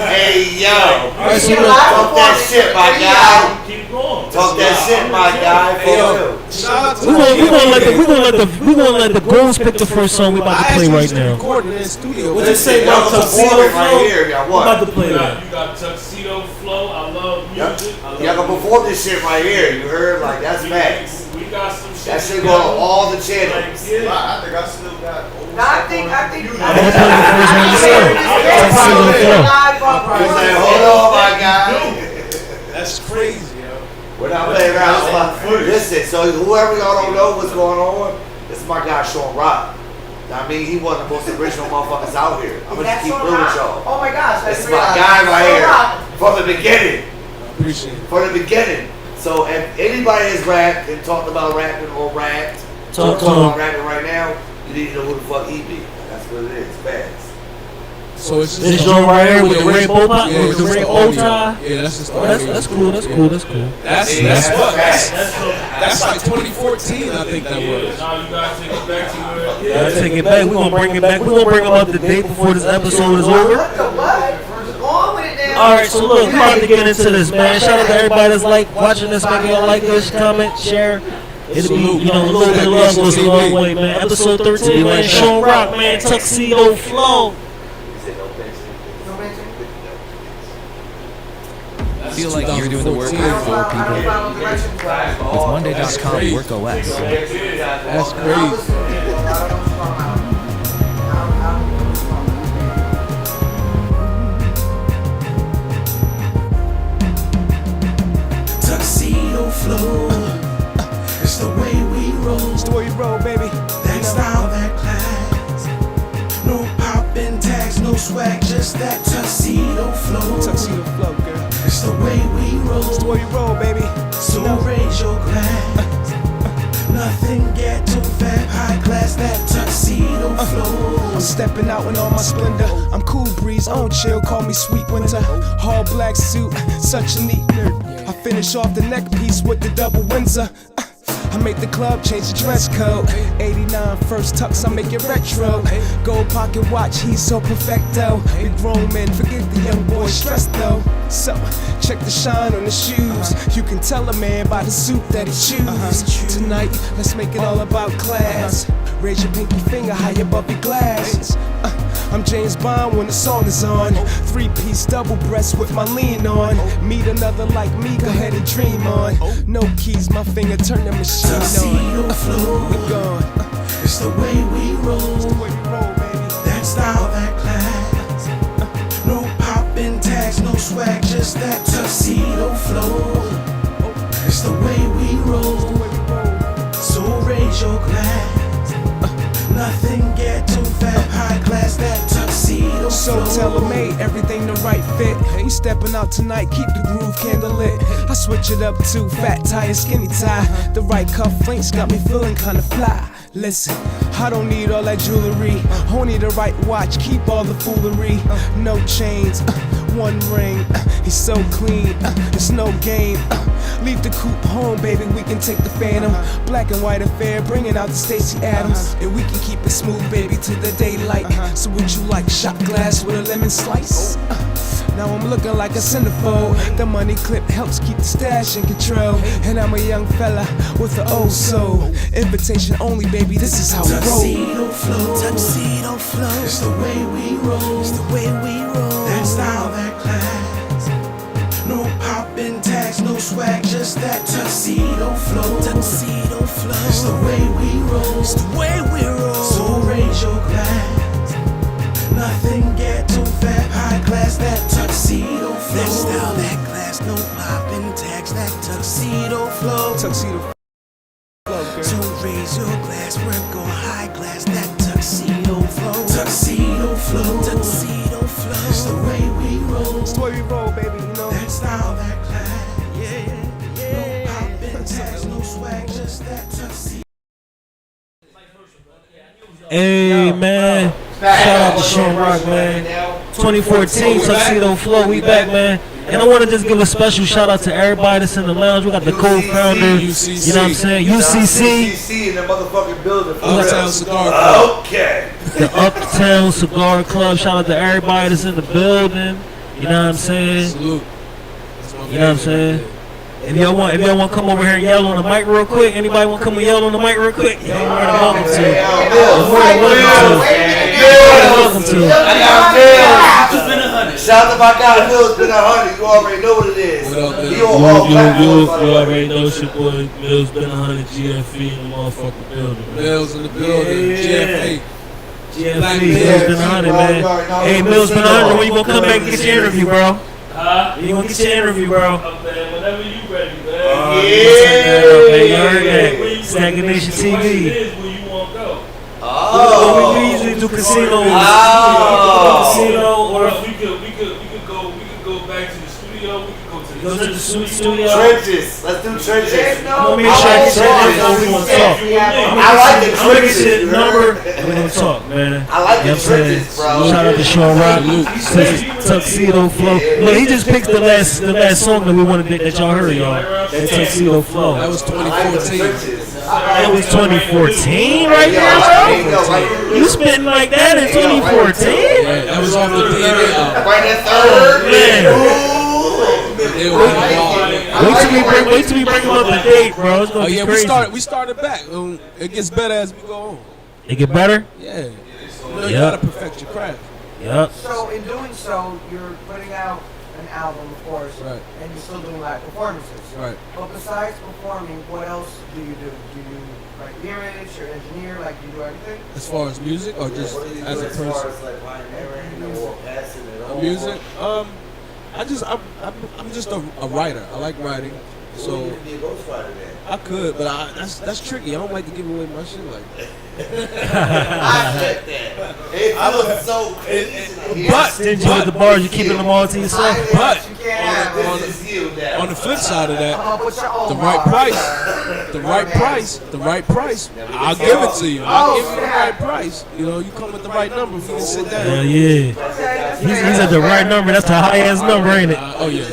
E: Hey, yo.
C: Alright, so
E: Talk that shit, my guy.
H: Keep going.
E: Talk that shit, my guy. For real.
G: shout out to
C: we gonna let the girls pick the first song we about to play right now.
G: Recording in the studio.
C: What you say
E: Y'all
C: about
E: can
C: Tuxedo
E: perform it right
C: Flow?
E: here. Y'all
C: We about
E: what?
C: to play that.
H: You got Tuxedo Flow. I love
E: Yep.
H: music. I love
E: Y'all can perform this shit right here. You heard? Like, that's facts.
H: We got some shit.
E: That shit go on all the channels.
H: Like, yeah.
I: I think I still got old
F: No, I think.
C: I'm gonna play the first one yourself. Tuxedo Flow.
E: He's like, hold on, my guy.
G: That's crazy, yo.
E: We're not playing around. Listen, so whoever y'all don't know what's going on, this is my guy Shawn Rock. I mean, he one of the most original motherfuckers out here. I'm gonna just keep real with y'all.
F: Oh my gosh.
E: This is my guy right here. From the beginning.
G: Appreciate it.
E: From the beginning. So if anybody has rapped and talked about rapping or rapped,
C: Talk to
E: about
C: him.
E: rapping right now, you need to know who the fuck he be. That's what it is. Facts.
G: So it's just
C: This joint right here with the red bow tie,
G: Yeah,
C: with the
G: it's
C: red
G: just
C: bow
G: audio.
C: tie.
G: Yeah, that's just
C: Oh, that's
G: audio.
C: cool. That's cool. That's cool.
G: That's like 2014, I think that was.
H: Now you gotta take it back to where.
C: Gotta take it back. We gonna bring it back. We gonna bring them up to date before this episode is over.
F: What the what? Go on with it now.
C: All right, so look, we about to get into this, man. Shout out to everybody that's watching this. Make y'all like this, comment, share. It'll be, a little bit of love goes a long way, man. Episode 13, man. Shawn Rock, man. Tuxedo Flow.
E: He said no thanks.
F: No mention.
J: I feel like you're doing the work for
F: I don't
J: people
F: follow directions.
J: with Monday.com Work OS.
G: That's
F: I don't
G: crazy.
F: listen to people. I don't know what's going on. I don't
A: flow. It's the way we roll.
G: It's the way you roll, baby.
A: That style, that class. No poppin' tags, no swag, just that tuxedo flow.
G: Tuxedo flow, girl.
A: It's the way we roll.
G: It's the way you roll, baby.
A: So raise your glass. Nothing get too fat, high class, that tuxedo flow.
G: I'm stepping out in all my splendor. I'm cool breeze, on chill, call me sweet winter. All black suit, such a neat nerd. I finish off the neck piece with the double Windsor. I make the club change the dress code. 89 first tux, I make it retro. Gold pocket watch, he's so perfecto. We grown men, forget the young boy stress though. So, check the shine on the shoes. You can tell a man by the suit that he choose. Tonight, let's make it all about class. Raise your pinky finger high above your glass. I'm James Bond when the song is on. 3-piece double breast with my lean on. Meet another like me, go ahead and dream on. No keys, my finger turn the machine
A: Tuxedo
G: on.
A: flow.
G: We're gone.
A: It's the way we roll.
G: It's the way we roll, baby.
A: That style, that class. No poppin' tags, no swag, just that tuxedo flow. It's the way we roll. So raise your glass. Nothing get too fat, high class, that tuxedo
G: So
A: flow.
G: tailor-made, everything the right fit. We stepping out tonight, keep the groove candle lit. I switch it up to fat tie and skinny tie. The right cuff links got me feeling kinda fly. Listen, I don't need all that jewelry. Only the right watch, keep all the foolery. No chains, one ring. He's so clean, it's no game. Leave the coupe home, baby, we can take the Phantom. Black and white affair, bringing out the Stacey Adams. And we can keep it smooth, baby, to the daylight. So would you like shot glass with a lemon slice? Now I'm looking like a centerfold. The money clip helps keep the stash in control. And I'm a young fella with an old soul. Invitation only, baby, this is how we roll.
A: Tuxedo flow. Tuxedo flow. It's the way we roll. It's the way we roll. That style, that class. No poppin' tags, no swag, just that tuxedo flow. Tuxedo flow. It's the way we roll. It's the way we roll. So raise your glass. Nothing get too fat, high class, that tuxedo flow. That style, that class, no poppin' tags, that tuxedo flow.
G: Tuxedo flow, girl.
A: So raise your glass, we're going high class, that tuxedo flow. Tuxedo flow. Tuxedo flow. It's the way we roll.
G: It's the way we roll, baby, you know.
A: That style, that class. Yeah. No poppin' tags, no swag, just that tuxedo.
C: Hey, man. Shout out to Shawn Rock, man. 2014 Tuxedo Flow, we back, man. And I want to just give a special shout out to everybody that's in the lounge. We got the co-founder, you know what I'm saying? UCC.
E: UCC in the motherfucking building.
G: Uptown Cigar Club.
E: Okay.
C: The Uptown Cigar Club. Shout out to everybody that's in the building. You know what I'm saying?
G: Salute.
C: You know what I'm saying? If y'all want to come over here and yell on the mic real quick, anybody want to come and yell on the mic real quick? You're more than welcome to. You're more than welcome to.
E: Shout out to my guy Mills, been 100. You already know what it is.
G: What up, man?
E: He on all platforms,
C: You
E: by the way.
C: already know it's your boy Mills been 100 GFE in the motherfucking building.
G: Mills in the building. GFA.
C: GFE, Mills been 100, man. Hey, Mills been 100. When you gonna come back and get your interview, bro?
H: Huh?
C: You gonna get your interview, bro?
H: Up there, whenever you ready, man.
C: Okay, you heard that.
H: Where you-
C: Stackanation
H: the question
C: TV.
H: is where you want to go.
E: Oh.
C: We usually do casino.
E: Oh.
C: Casino or
H: We could go back to the studio. We could go to the
C: go to the
H: trenches.
C: studio.
E: Trenches. Let's do trenches.
F: There's
C: I'm gonna
F: no.
C: make sure I get your info. We gonna talk.
E: I like the
C: I'm gonna get
E: trenches.
C: your number and we gonna talk, man.
E: I like
C: You know
E: the
C: what I'm saying?
E: trenches, bro.
C: Shout out to Shawn Rock, Tuxedo Flow. Look, he just picked the last song that we wanted that y'all heard, y'all. That Tuxedo Flow.
G: That was
E: I like the
G: 2014.
E: trenches.
C: That was 2014 right there, bro. You spitting like that in 2014?
G: Yeah, that was off the DNA album.
E: Right at third.
C: Man.
G: They were involved.
C: Wait till we bring him up to date, bro. It's
G: Oh
C: gonna be
G: yeah,
C: crazy.
G: we started back. It gets better as we go on.
C: It get better?
G: Yeah. You
C: Yep.
G: gotta perfect your craft.
C: Yep.
F: So in doing so, you're putting out an album, of course,
G: Right.
F: and you're still doing live performances.
G: Right.
F: But besides performing, what else do you do? Do you write lyrics or engineer? Like, do you do everything?
G: As far as music or just
E: What do you do
G: as a
E: as far
G: person?
E: as like pioneering or passing it on?
G: Music. I'm just a writer. I like writing.
E: So you
G: So
E: could be a ghostwriter then.
G: I could, but that's tricky. I don't like to give away my shit like that.
E: I get that. It was so crazy.
G: But
C: Stingy with the bars, you keeping them all to yourself.
G: But
F: You can't have it.
E: This is you now.
G: on the flip side of
F: I'm
G: that,
F: gonna put your own
G: the right
F: bar.
G: price, the right price, I'll give it to you. I'll give you the right price. You know, you come with the right number. If you can sit
C: Hell
G: down.
C: yeah.
F: Okay, that's
C: He's
F: fair.
C: at the right number. That's the high ass number, ain't it?
G: Oh yeah.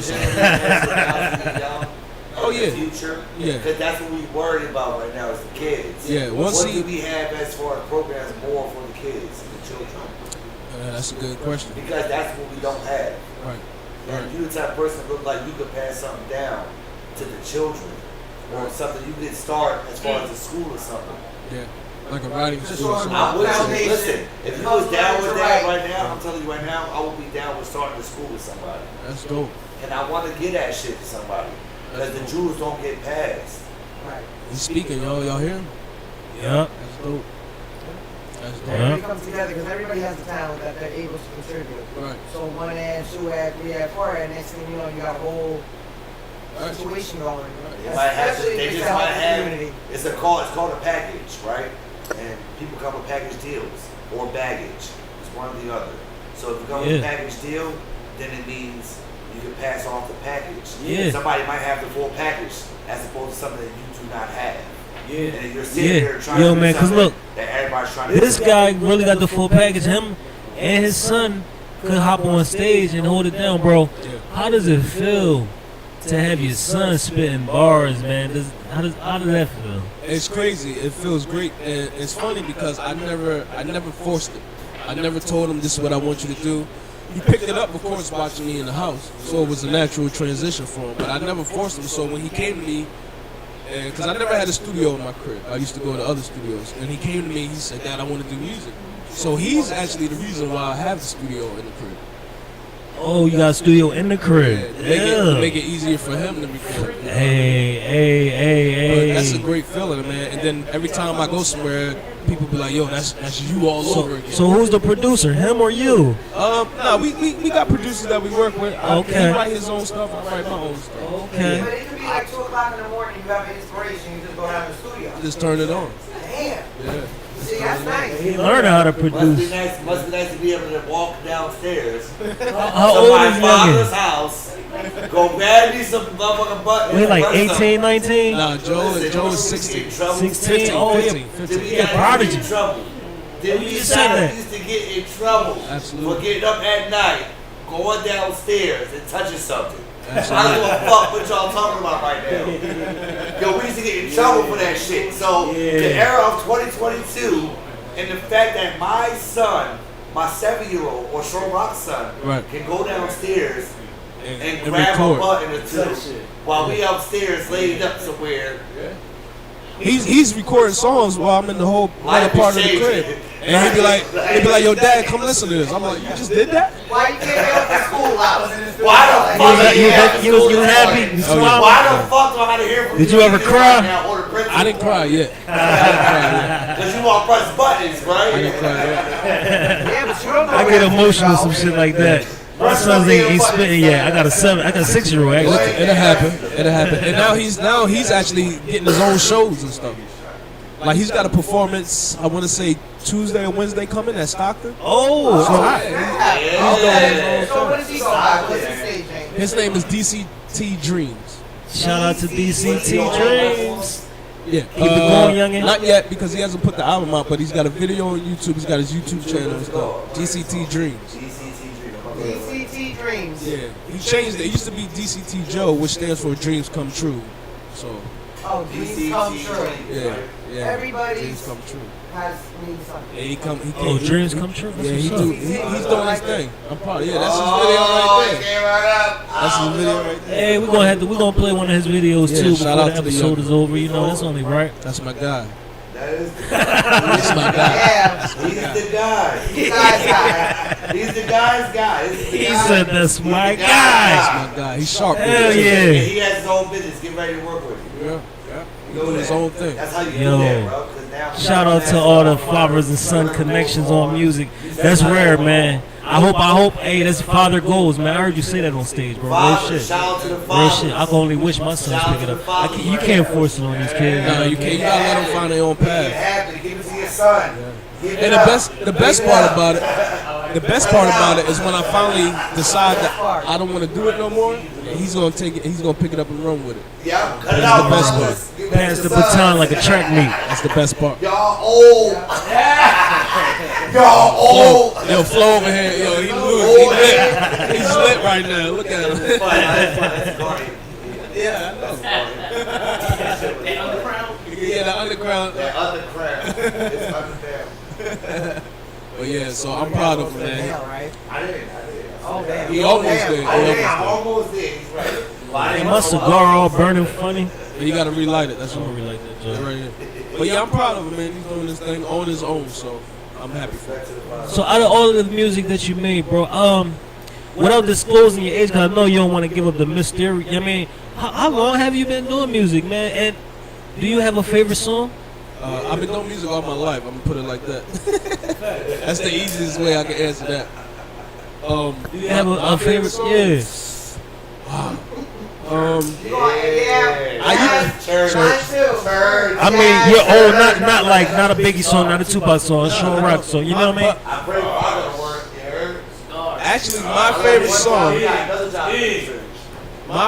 G: Oh, yeah.
E: Future.
G: Yeah.
E: Because that's what we worried about right now is the kids.
G: Yeah, once
E: What
G: he-
E: do we have as far as programs more for the kids and the children?
G: That's a good question.
E: Because that's what we don't have.
G: Right.
E: And you the type of person that look like you could pass something down to the children or something you could start as far as the school or something.
G: Yeah. Like a writing
F: Just
G: school or
F: sort of
E: I
G: something.
E: would
F: Foundation.
E: listen. If you was down with that right now, I'm telling you right now, I would be down with starting a school with somebody.
G: That's dope.
E: And I want to get that shit to somebody. Because the jewels don't get passed.
F: Right.
G: He's speaking, y'all hear him?
C: Yup.
G: That's dope. That's dope.
F: Everybody comes together because everybody has the talent that they're able to contribute.
G: Right.
F: So 1 ad, 2 ad, 3 ad, 4 ad, next thing you know, you got a whole
G: Right.
F: situation going.
E: They might have to,
F: Especially
E: they
F: if it's
E: just
F: to
E: might
F: help the
E: have,
F: community.
E: it's called a package, right? And people come with package deals or baggage. It's one or the other. So if you come with a
C: Yeah.
E: package deal, then it means you can pass off the package.
C: Yeah.
E: Somebody might have the full package as opposed to something that you do not have.
C: Yeah.
E: And you're sitting
C: Yeah.
E: here trying
C: Yo,
E: to do
C: man, 'cause
E: something
C: look,
E: that everybody's trying to
C: This
E: do.
C: guy really got the full package. Him and his son could hop on stage and hold it down, bro. How does it feel to have your son spitting bars, man? How does that feel?
G: It's crazy. It feels great, and it's funny because I never forced it. I never told him this is what I want you to do. He picked it up, of course, watching me in the house, so it was a natural transition for him. But I never forced him. So when he came to me, because I never had a studio in my crib, I used to go to other studios, and he came to me. He said, "Dad, I want to do music." So he's actually the reason why I have the studio in the crib.
C: Oh, you got a studio in the crib.
G: To make it easier for him to record.
C: Hey.
G: But that's a great feeling, man. And then every time I go somewhere, people be like, "Yo, that's you all over again."
C: So who's the producer, him or you?
G: No, we got producers that we work with.
C: Okay.
G: He write his own stuff. I write my own stuff.
C: Okay.
F: But it could be like 2 o'clock in the morning, you have an inspiration, you just go down to the studio.
G: Just turn it on.
F: Damn.
G: Yeah.
F: See, that's nice.
C: He learned how to
E: Must be
C: produce.
E: nice to be able to walk downstairs
C: How
E: to
C: old
E: my
C: is
E: father's
C: youngin?
E: house, go grab me some motherfucking buttons.
C: Wait, like
E: and press
C: 18, 19?
G: Nah, Joe is
E: 16.
G: 16.
C: 16? Oh, yeah.
G: 15.
E: Then we
C: Yeah,
E: got
C: prodigy.
E: in trouble. Then we
C: You
E: used
C: said that.
E: to get in trouble
G: Absolutely.
E: for getting up at night, going downstairs and touching something.
G: Absolutely.
E: I don't give a fuck what y'all talking about right now. Yo, we used to get in trouble for that shit. So the era of 2022 and the fact that my son, my 7-year-old or Shawn Rock's son,
G: Right.
E: can go downstairs and
G: And
E: grab
G: record.
E: a button or two while we upstairs laid up somewhere.
G: He's recording songs while I'm in the whole other
E: Life
G: part of
E: is
G: the crib.
E: changing.
G: And he'd be like, "Yo, Dad, come listen to this." I'm like, "You just did that?"
F: Why you can't get up to school hours in the studio?
E: Why the
F: Like,
E: fuck
C: You was happy? You smiled?
E: Why the fuck do I have to hear from
C: Did
E: you
C: you ever
E: right
C: cry?
E: now or the principal?
G: I didn't cry yet. I didn't cry yet.
E: Because you want to press buttons, right?
G: I didn't cry yet.
F: Yeah, but you don't know
C: I
F: where
C: get
F: that
C: emotional,
F: shit
C: some
F: go.
C: shit like that. My sons ain't spitting yet. I got a 6-year-old actually.
G: It'll happen. And now he's actually getting his own shows and stuff. Like he's got a performance, I want to say Tuesday or Wednesday coming at Stockton.
C: Oh,
G: So
F: So what does he go by? What's his stage name?
G: his name is DCT Dreams.
C: shout out to DCT Dreams.
G: Yeah,
C: Keep it going, youngin'.
G: Not yet because he hasn't put the album out, but he's got a video on YouTube. He's got his YouTube channel and stuff. DCT Dreams.
F: DCT Dreams.
G: Yeah, he changed it. It used to be DCT Joe, which stands for Dreams Come True. So
F: Oh, dreams come true.
G: yeah.
F: Everybody
G: Dreams come true.
F: has means something.
G: Yeah, he came.
C: Oh, dreams come true. That's
G: Yeah,
C: what's up.
G: he's doing his thing. I'm proud. Yeah, that's his video right there. That's his video right there.
C: Hey, we're gonna play one of his videos
G: Yeah,
C: too
G: shout
C: before
G: out
C: the
G: to the
C: episode
G: young-
C: is over. You know, that's only right.
G: That's my guy.
E: That is
G: That's my guy.
F: Yeah,
E: he's the guy.
F: you guys got
E: He's the guy's guy. This is the
C: He
E: guy.
C: said that's my
G: That's
C: guy.
G: my guy. He's sharp. with
C: Hell
G: it.
C: yeah.
E: And he has his own business. Get ready to work with him.
G: Yeah. He doing his own thing.
E: That's how you do
C: Yo.
E: that, bro. 'Cause now
C: Shout out to all the fathers and son connections on music. That's rare, man. I hope. Hey, that's father goals, man. I heard you say that on stage, bro. Real
E: Father,
C: shit.
E: shout out to the
C: Real
E: fathers.
C: shit. I can only wish my sons pick it up. You can't force it on these kids.
G: No, you can't. You gotta let them find their own
E: Make it
G: path.
E: happen. Give it to your son. Give it
G: And
E: up.
G: the best part about it, is when I finally decide that I don't want to do it no more. He's gonna take it. He's gonna pick it up and run with it.
E: Yeah, cut it
G: That's
E: out,
G: the best
E: fathers.
G: part.
E: Give it
C: Pass
E: to
C: the
E: your son.
C: baton like a track meet.
G: That's the best part.
E: Y'all old. Y'all old.
G: Yo, Flo over here. Yo, he loose. He lit. He's lit right now. Look at him.
E: That's funny. That's funny.
G: Yeah, I know.
D: They underground.
G: Yeah, the underground.
E: That underground. It's underground.
G: But yeah, so I'm proud of him, man.
F: right?
E: I did.
F: Oh, damn.
G: He almost
E: Damn,
G: did. He
E: I did. I
G: almost
E: almost did. He's right.
C: And my cigar all burning funny.
G: did. But you gotta relight it. That's
C: I'm
G: what
C: gonna
G: we
C: relight that joint.
G: right here. But yeah, I'm proud of him, man. He's doing this thing on his own, so I'm happy for him.
C: So out of all of the music that you made, bro, without disclosing your age, cause I know you don't want to give up the mystery. I mean, how long have you been doing music, man? And do you have a favorite song?
G: I've been doing music all my life. I'm gonna put it like that. That's the easiest way I can answer that.
C: Do you have a favorite? Yeah.
E: Yeah.
G: Church.
C: I mean, you're old, not a Biggie song, not a Tupac song, a Shawn Rock song. You know what I mean?
E: I pray Father to work. You heard?
G: Actually, my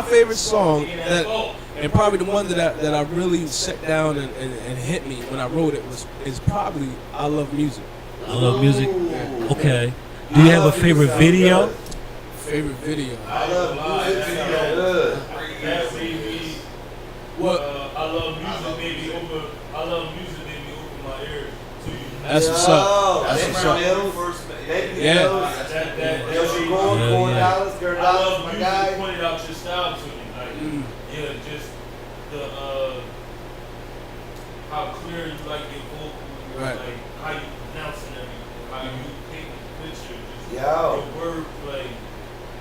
G: favorite song, that, and probably the one that I really sat down and hit me when I wrote it is probably I Love Music.
C: I love music. Okay. Do you have a favorite video?
G: Favorite video.
E: I love music. Good.
H: That made me.
G: What?
H: I love music. Made me open. I love music. Made me open my ears to you.
G: That's what's up. That's what's up. Yeah.
E: Yo, she going $4, $4,
H: I love
E: my
H: music.
E: guy.
H: Pointed out your style to me. Like, yeah, just the how clear you like your vocals,
G: Right.
H: like how you pronouncing everything, how you paint the picture, just
E: Yo.
H: your wordplay.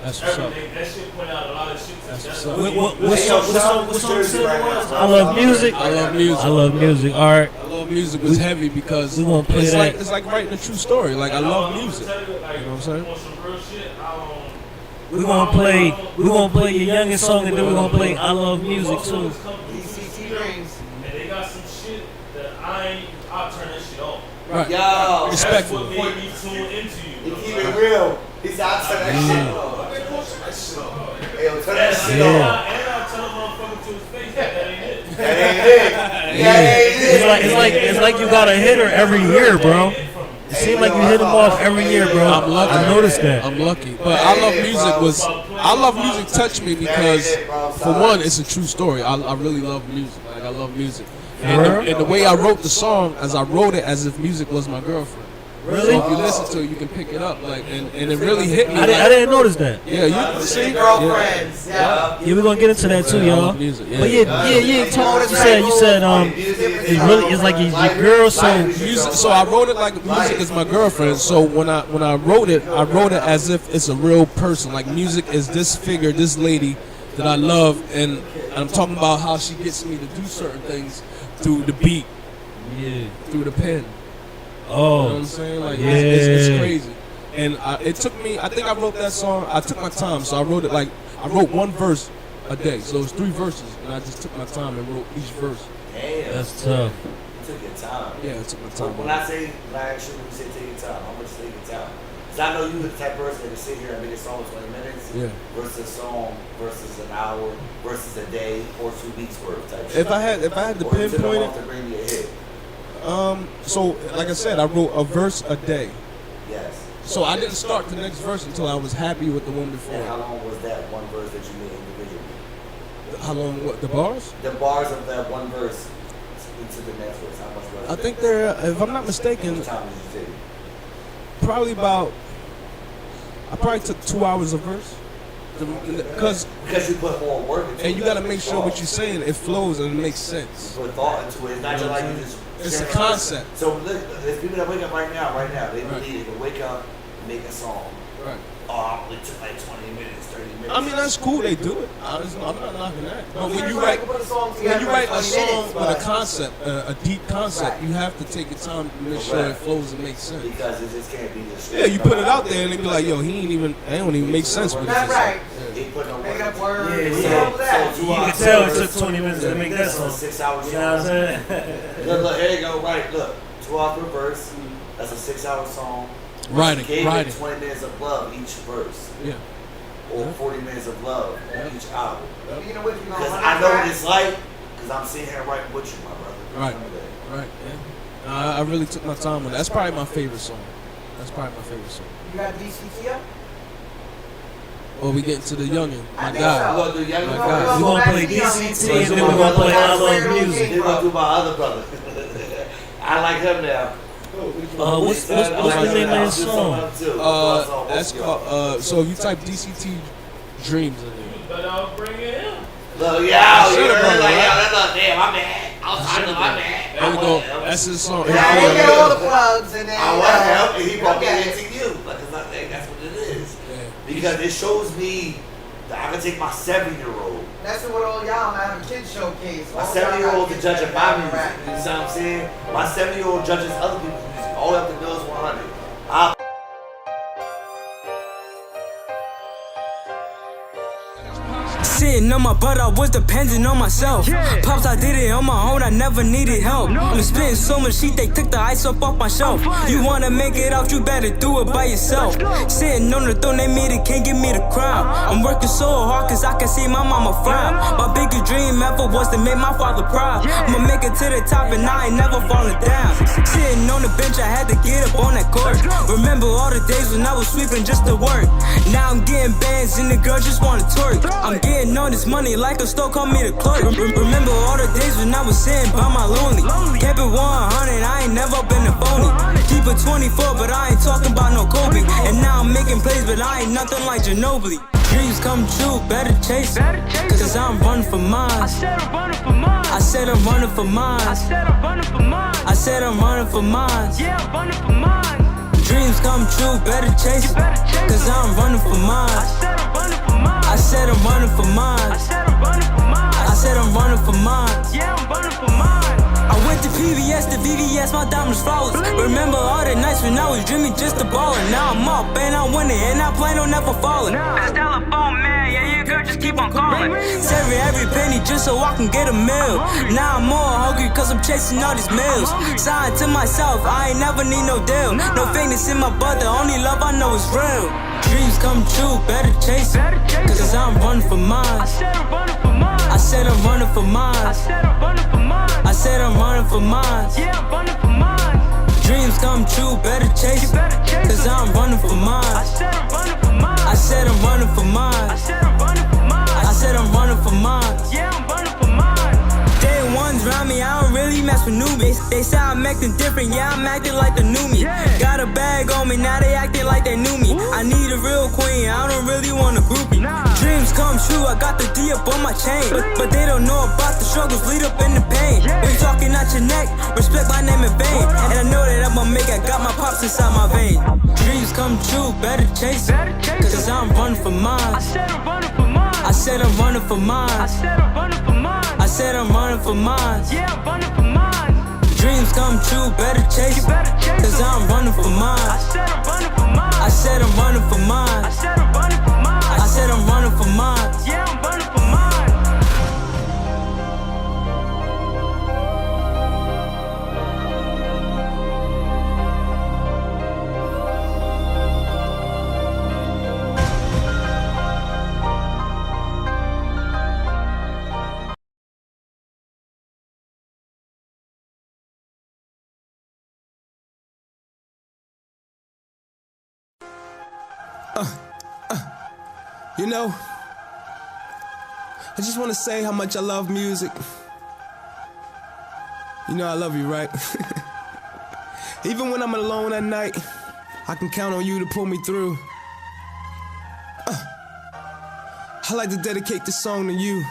G: That's what's up.
H: Everything. That shit point out a lot of shit.
G: That's
H: That's
G: what's up.
C: What song said it was? I love music.
G: I love music.
C: I love music. All right.
G: I love music was heavy because
C: we gonna play
G: it's
C: that.
G: like it's like writing a true story. Like I love music.
H: Like,
G: You know what I'm saying?
H: on some real shit,
C: We're gonna play your youngest song, and then we're gonna play I Love Music too.
F: DCT rings.
H: And they got some shit that I'll turn that shit off.
G: Right.
E: Yo.
H: That's
G: Respectful.
H: what made me tune into
E: He
H: you.
E: keep it real. He said, I'll turn that shit off. Hey, yo, turn that shit
C: Yeah.
E: off.
H: And I tell a motherfucker to his face that ain't it.
E: That ain't it. That ain't it.
C: It's like you got a hitter every year, bro. It seems like you hit them off every year, bro.
G: I'm lucky.
C: I noticed that.
G: I'm lucky. But I love music touched me because for one, it's a true story. I really love music. Like I love music. And the way I wrote the song, as I wrote it as if music was my girlfriend.
C: Really?
G: So if you listen to it, you can pick it up. Like and it really hit me.
C: I didn't notice that.
G: Yeah, you see?
F: Girlfriends. Yeah.
C: Yeah, we're gonna get into that too,
G: I
C: y'all.
G: love music. Yeah.
C: But yeah, Tom, you said it's like your girl. So
G: Music, so I wrote it like music is my girlfriend. So when I wrote it as if it's a real person. Like music is this figure, this lady that I love, and I'm talking about how she gets me to do certain things through the beat, through the pen. You know what I'm saying? Like it's crazy. And it took me. I think I wrote that song. I took my time, so I wrote it like I wrote one verse a day. So it's 3 verses, and I just took my time and wrote each verse.
E: Damn.
C: that's tough.
E: You took your time.
G: Yeah, I took my
E: So
G: time.
E: when I say, like, when you say take your time, how much take your time? Because I know you the type of person that can sit here and make a song in 20 minutes
G: Yeah.
E: versus a song versus an hour versus a day or 2 weeks worth type shit.
G: If I had to
E: Or you took a
G: pinpoint
E: month
G: it,
E: to bring me a hit.
G: so like I said, I wrote a verse a day.
E: Yes.
G: So I didn't start the next verse until I was happy with the one
E: And how
G: before.
E: long was that one verse that you made individually?
G: How long? What the bars?
E: The bars of that one verse into the next verse, how much was
G: I
E: it?
G: think they're, if I'm not
E: How
G: mistaken,
E: much time did you take?
G: probably about. I probably took 2 hours a verse, because
E: Because you put more work into it.
G: and you got to make
E: That's
G: sure
E: all.
G: what you're saying it flows and it makes sense.
E: You put thought into it. It's not
G: You
E: just
G: know
E: like
G: what
E: you
G: I'm
E: just.
G: It's a concept.
E: So look, there's people that wake up right now, they
G: Right.
E: believe they can wake up, make a song.
G: Right.
E: Oh, it took like 20 minutes, 30 minutes.
G: I mean, that's cool. They do it. I'm not knocking that. But when you write,
F: Put a song
G: when
F: together
G: you
F: in
G: write a
F: 20
G: song
F: minutes,
G: with
F: but-
G: a concept, a deep concept, you have to take your time to make sure it flows and makes sense.
E: Because it just can't be just.
G: Yeah, you put it out there and they be like, yo, it don't even make sense with
F: That's
G: this.
F: right.
E: He put no
F: Make
E: work.
F: up words.
C: Yeah.
F: All that.
E: So
C: You can tell it took 20 minutes to make that song.
E: 6 hours.
C: You know what I'm saying?
E: Look, here you go. Right, look. 2 off per verse. That's a 6-hour song.
G: Writing,
E: Gave
G: writing.
E: it 20 minutes of love each verse,
G: Yeah.
E: or 40 minutes of love on each album.
F: Speaking of which, you know,
E: Because
F: on
E: I
F: that
E: know
F: track-
E: what it's like. Because I'm sitting here writing with you, my brother.
G: Right.
E: Remember that.
G: Right. Yeah. I really took my time on that. That's probably my favorite song. That's probably my favorite song.
F: You got DCT up?
G: Well, we getting to the youngin',
F: I
G: my
F: think
G: guy.
F: so.
E: We're going to do Young
G: My
E: Guns.
G: God.
C: We're gonna play DCT and then we're gonna play I Love Music.
E: We're going to do my other brother. I like him now.
C: What's the name of his song?
G: That's called. So if you type DCT Dreams in there.
H: But I'll bring it in.
E: Look, yeah,
G: Should've
E: you heard
G: brought it,
E: like,
G: right?
E: yeah, that's not damn, I'm mad. I'm mad.
G: There we go. That's his song.
F: Yeah, they get all the plugs and then.
E: I want help, and he brought me
F: okay.
E: into you. Like, it's not, that's what it is.
G: Yeah.
E: Because it shows me that I can take my 7-year-old.
F: That's what all y'all have a kids showcase.
E: My
F: All y'all
E: 7-year-old
F: got
E: to judge
F: kids
E: a
F: that
E: my music.
F: rap.
E: You know what I'm saying? My 7-year-old judges other people's music. All up to Bills 100. I'll
I: Sitting on my butt, I was depending on myself. Pops, I did it on my own, I never needed help. I'm spitting so much heat, they took the ice up off my shelf. You wanna make it out, you better do it by yourself. Sitting on the throne, they made it, can't give me the crown. I'm working so hard, cause I can see my mama frown. My biggest dream ever was to make my father proud. I'ma make it to the top and I ain't never falling down. Sitting on the bench, I had to get up on that court. Remember all the days when I was sweeping just to work. Now I'm getting bands and the girls just wanna twerk. I'm getting all this money like a store, call me the clerk. Remember all the days when I was sitting by my lonely. Kept it 100, I ain't never been a phony. Keep it 24, but I ain't talking about no Kobe. And now I'm making plays, but I ain't nothing like Ginobili. Dreams come true, better chase it. Cause I'm running for mine. I said I'm running for mine. I said I'm running for mine. I said I'm running for mine. I said I'm running for mine. Yeah, I'm running for mine. Dreams come true, better chase it. Cause I'm running for mine. I said I'm running for mine. I said I'm running for mine. I said I'm running for mine. I said I'm running for mine. Yeah, I'm running for mine. I went to PVS, to VVS, my diamonds flawless. Remember all the nights when I was dreaming just to ball. And now I'm up and I'm winning and I plan on never falling. This telephone, man, yeah, your girl just keep on calling. Saving every penny just so I can get a meal. Now I'm more hungry cause I'm chasing all these meals. Signed to myself, I ain't never need no deal. No fakeness in my blood, the only love I know is real. Dreams come true, better chase it. Cause I'm running for mine. I said I'm running for mine. I said I'm running for mine. I said I'm running for mine. I said I'm running for mine. Yeah, I'm running for mine. Dreams come true, better chase it. Cause I'm running for mine. I said I'm running for mine. I said I'm running for mine. I said I'm running for mine. I said I'm running for mine. Yeah, I'm running for mine. Day ones around me, I don't really mess with newbies. They say I'm acting different, yeah, I'm acting like the new me. Got a bag on me, now they acting like they knew me. I need a real queen, I don't really want a groupie. Dreams come true, I got the D up on my chain. But they don't know about the struggles, lead up in the pain. When you talking out your neck, respect my name in vain. And I know that I'ma make it, got my pops inside my vein. Dreams come true, better chase it. Cause I'm running for mine. I said I'm running for mine. I said I'm running for mine. I said I'm running for mine. I said I'm running for mine. Yeah, I'm running for mine. Dreams come true, better chase it. Cause I'm running for mine. I said I'm running for mine. I said I'm running for mine. I said I'm running for mine. I said I'm running for mine. Yeah, I'm running for mine.
K: You know, I just want to say how much I love music. You know I love you, right? Even when I'm alone at night, I can count on you to pull me through. I like to dedicate this song to you.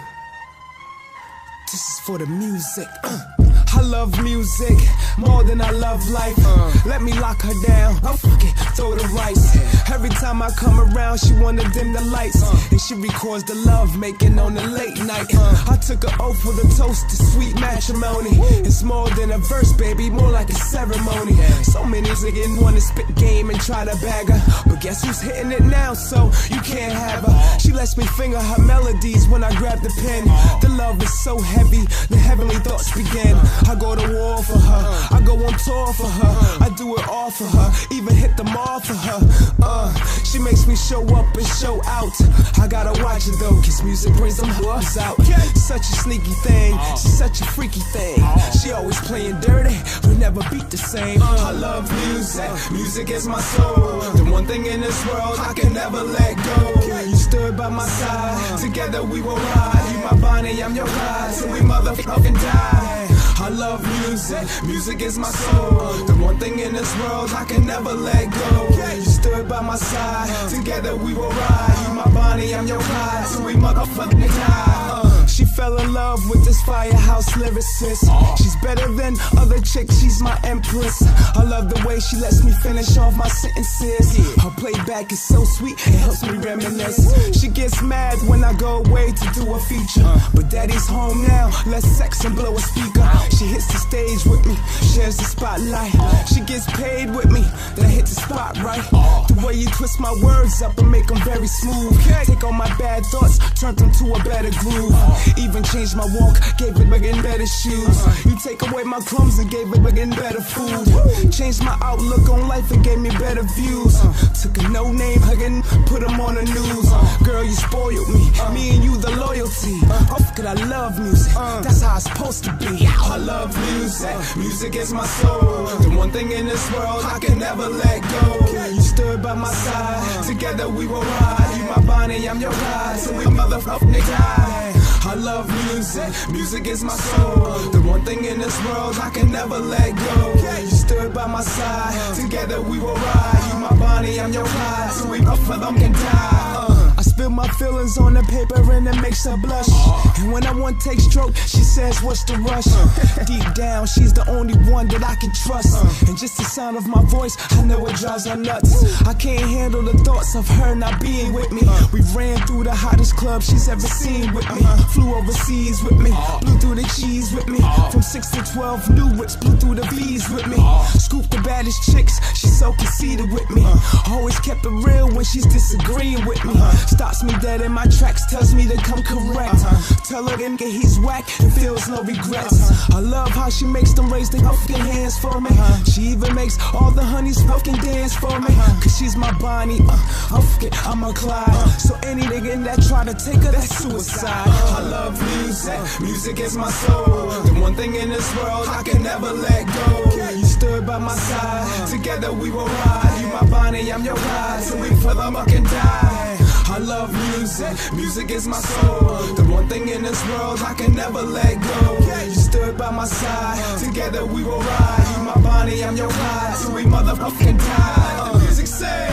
K: This is for the music. I I love music more than I love life. Let me lock her down. Oh, fuck it, throw the rice. Every time I come around, she wanna dim the lights. And she records the love making on the late night. I took an oath with a toast to sweet matrimony. It's more than a verse, baby, more like a ceremony. So many niggas wanna spit game and try to bag her. But guess who's hitting it now, so you can't have her. She lets me finger her melodies when I grab the pen. The love is so heavy, the heavenly thoughts begin. I go to war for her, I go on tour for her. I do it all for her, even hit the mall for her. She makes me show up and show out. I gotta watch it though, cause music brings them hoes out. Such a sneaky thing, she's such a freaky thing. She always playing dirty, we never beat the same. I love music, music is my soul. The one thing in this world I can never let go. You stood by my side, together we will ride. You my Bonnie, I'm your ride, till we motherfucking die. I love music, music is my soul. The one thing in this world I can never let go. You stood by my side, together we will ride. You my Bonnie, I'm your ride, till we motherfucking die. She fell in love with this firehouse lyricist. She's better than other chicks, she's my empress. I love the way she lets me finish off my sentences. Her playback is so sweet, it helps me reminisce. She gets mad when I go away to do a feature. But daddy's home now, let's sex and blow a speaker. She hits the stage with me, shares the spotlight. She gets paid with me, then I hit the spot right. The way you twist my words up and make them very smooth. Take all my bad thoughts, turn them to a better groove. Even changed my walk, gave it again better shoes. You take away my crumbs and gave it again better food. Changed my outlook on life and gave me better views. Took a no-name again, put them on the news. Girl, you spoiled me and you the loyalty. Oh, fuck it, I love music, that's how it's supposed to be. I love music, music is my soul. The one thing in this world I can never let go. You stood by my side, together we will ride. You my Bonnie, I'm your ride, so we motherfucking die. I love music, music is my soul. The one thing in this world I can never let go. You stood by my side, together we will ride. You my Bonnie, I'm your ride, so we motherfucking die. I spill my feelings on the paper and it makes her blush. And when I want to take stroke, she says, what's the rush? Deep down, she's the only one that I can trust. And just the sound of my voice, I know it drives her nuts. I can't handle the thoughts of her not being with me. We ran through the hottest club she's ever seen with me. Flew overseas with me, blew through the cheese with me. From 6 to 12, new whips, blew through the V's with me. Scooped the baddest chicks, she's so conceited with me. Always kept it real when she's disagreeing with me. Stops me dead in my tracks, tells me to come correct. Tell her then get he's whack and feels no regrets. I love how she makes them raise their fucking hands for me. She even makes all the honeys fucking dance for me. Cause she's my Bonnie, I'm a Clyde. So any nigga that try to take her, that's suicide. I love music, music is my soul. The one thing in this world I can never let go. You stood by my side, together we will ride. You my Bonnie, I'm your ride, so we for the fucking die. I love music, music is my soul. The one thing in this world I can never let go. You stood by my side, together we will ride. You my Bonnie, I'm your ride, so we motherfucking die. The music say,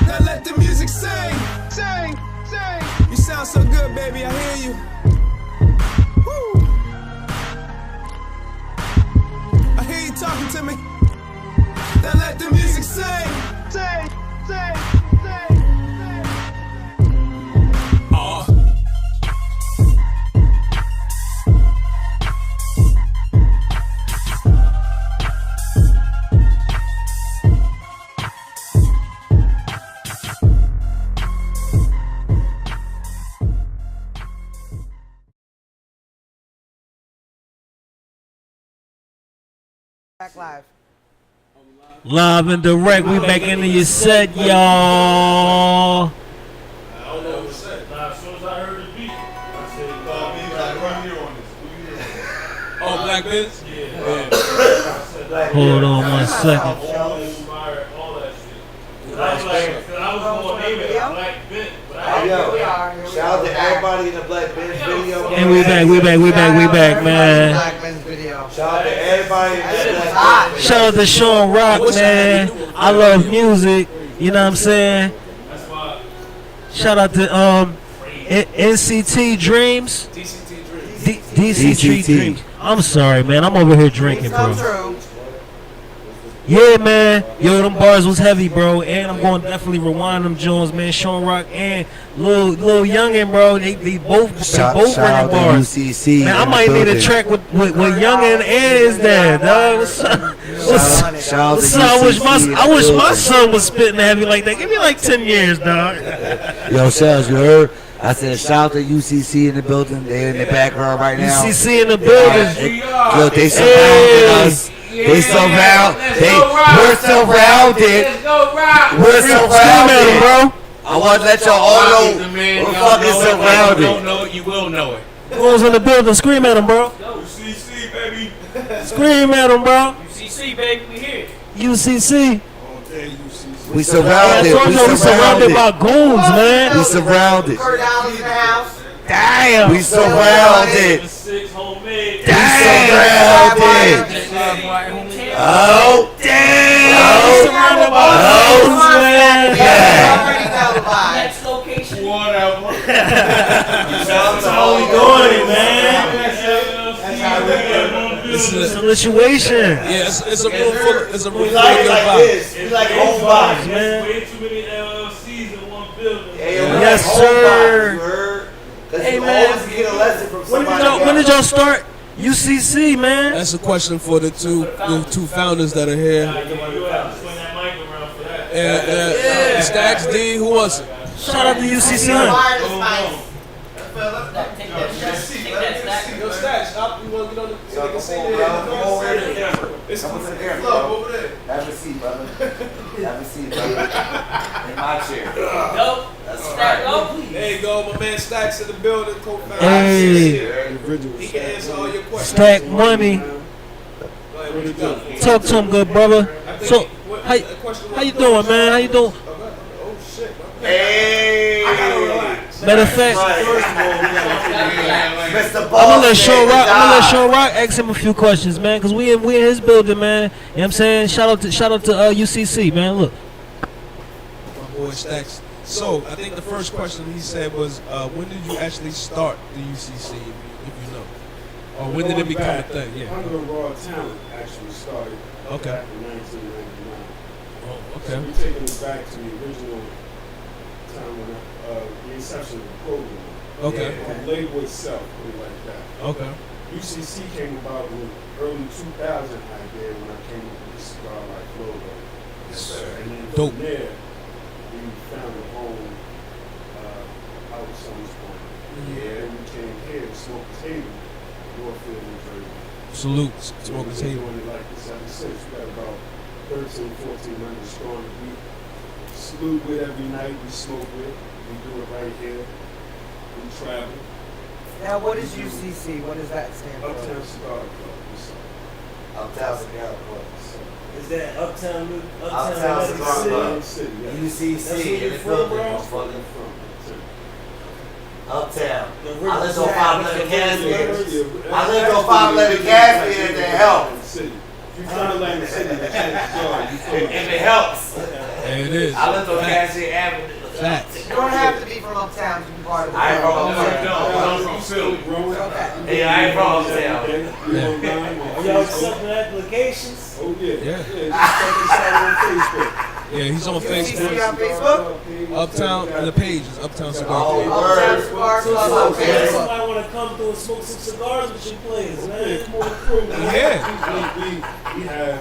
K: now let the music sing. You sound so good, baby, I hear you. Woo. I hear you talking to me. Now let the music sing.
F: Back live.
C: Live and direct, we back into your set, y'all.
H: I don't know what's that. As soon as I heard the beat, I said, right here on this.
G: Oh, Black Benz?
H: Yeah.
C: Hold on 1 second.
H: All that shit. I was going to name it Black Benz, but I
E: Shout out to everybody in the Black Benz video.
C: And we back, man.
F: Black Benz video.
E: Shout out to everybody in the Black Benz.
C: Shout out to Shawn Rock, man. I love music, you know what I'm saying? Shout out to NCT Dreams.
G: DCT Dreams.
C: DCT Dreams. I'm sorry, man. I'm over here drinking,
F: Come
C: bro.
F: true.
C: Yeah, man. Yo, them bars was heavy, bro. And I'm going to definitely rewind them Jones, man. Shawn Rock and Lil Youngin, bro. They both bringing bars.
E: UCC
C: Man, I might need a track with Youngin and his dad, dog. What's up? I wish my son was spitting heavy like that. Give me like 10 years, dog.
E: Yo, Shells, you heard? I said, shout out to UCC in the building. They're in the background right now.
C: UCC in the building.
E: Yo, they surrounded us. We're surrounded. We're surrounded,
C: bro.
E: I want to let y'all all know we're fucking surrounded.
H: Don't know it, you will know it.
C: Who's in the building? Scream at him, bro.
H: UCC, baby.
C: Scream at him, bro.
D: UCC, baby, we here.
C: UCC.
E: We surrounded.
C: We surrounded by goons, man.
E: We surrounded.
F: $4 in the house.
C: Damn.
E: We surrounded. We surrounded. Oh, damn. Oh, man.
F: Already know why.
D: Next location.
H: Whatever.
C: That's how we doing it, man. It's a situation.
G: Yeah, it's a room full. It's a room full of
E: Like
G: good vibes.
E: this. We like home vibes,
C: man.
H: Way too many LLCs in one building.
C: Yes, sir.
E: Hey,
C: Hey,
E: man.
C: man.
E: Always get a lesson from somebody.
C: When did y'all start UCC, man?
G: That's a question for the two founders that are here.
H: You have to swing that mic around for that.
G: And Stacks D, who was it?
C: Shout out to UCC.
D: Take that stack.
G: Yo, Stacks, stop. You want to get on the so they can see
E: Come
G: it?
E: over here.
G: It's
E: Come to the camera,
G: club
E: bro.
G: over there.
E: Have a seat, brother. Have a seat, brother. In my chair.
D: Go. Stack, go, please.
G: There you go, my man Stacks in the building, co-founder.
C: Hey.
G: He can answer all your questions.
C: Stack money.
G: Go ahead, what you do?
C: Talk to him, good brother. So, how you doing, man? How you doing?
G: Oh shit.
E: Hey.
G: I gotta relax.
C: Matter of fact,
E: First of all, we Mr.
C: I'm gonna let
E: Sean
C: Shawn Rock ask him a few questions, man, cause we in his building, man. You know what I'm saying? Shout out to UCC, man. Look.
G: My boy Stacks. So I think the first question he said was, when did you actually start the UCC, if you know, or when did it become a thing? Yeah.
L: Hunger Raw Talent actually started
G: Okay.
L: back in 1999.
G: Oh,
L: So
G: okay.
L: we're taking it back to the original time when the inception of the program.
G: Okay.
L: The label itself, put it like that.
G: Okay.
L: UCC came about in early 2000 idea when I came up with the cigar like logo.
E: Yes, sir.
L: And then
G: Dope.
L: from there, we found a home out of Summers Point.
G: Yeah.
L: And we came here to Smoke Table, Northfield, New Jersey.
G: Salute. Smoking
L: We've been
G: table.
L: doing it like this ever since. We got about 1,400 strong. We salute with every night. We smoke with. We do it right here. We travel.
F: Now, what is UCC? What does that stand for?
L: Uptown Cigar Club. We say.
E: Uptown Cigar Club.
C: Is that Uptown
E: Uptown Cigar Club.
L: City, yeah.
E: UCC in the building, motherfucker. Uptown. I lived on
F: Yeah.
E: 511 Caspian. I lived on 511 Caspian and it helps.
L: City. If you come to Atlantic City, you can't cigar. You feel
E: And it helps.
G: There it is.
E: I lived on
G: Facts.
E: Caspian Avenue.
G: Facts.
F: You don't have to be from uptown to be part of the
E: I ain't from
F: program.
E: Uptown.
H: I'm from Philly.
F: Okay.
E: Yeah, I ain't from Uptown.
L: Y'all accepting
C: applications?
L: Oh, yeah.
G: Yeah.
L: Just check us out on Facebook.
G: Yeah, he's on
F: UCC
G: Facebook.
F: on Facebook?
G: Uptown, the page is Uptown Cigar
E: Oh,
G: Club.
F: Uptown
E: word.
F: Cigar Club on
E: Okay.
F: Facebook.
C: want to come through and smoke some cigars with you players,
G: Yeah.
L: We have,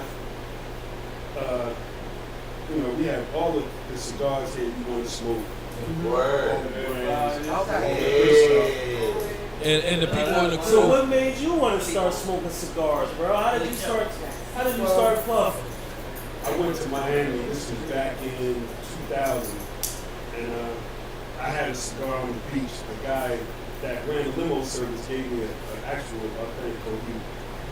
L: we have all of the cigars here you want to smoke.
E: Word.
L: All the brands.
F: Okay.
E: Yeah.
G: And the people in the crew.
C: what made you want to start smoking cigars, bro? How did you start puffing?
L: I went to Miami. This was back in 2000, and I had a cigar on the beach. The guy that ran the limo service gave me an actual authentic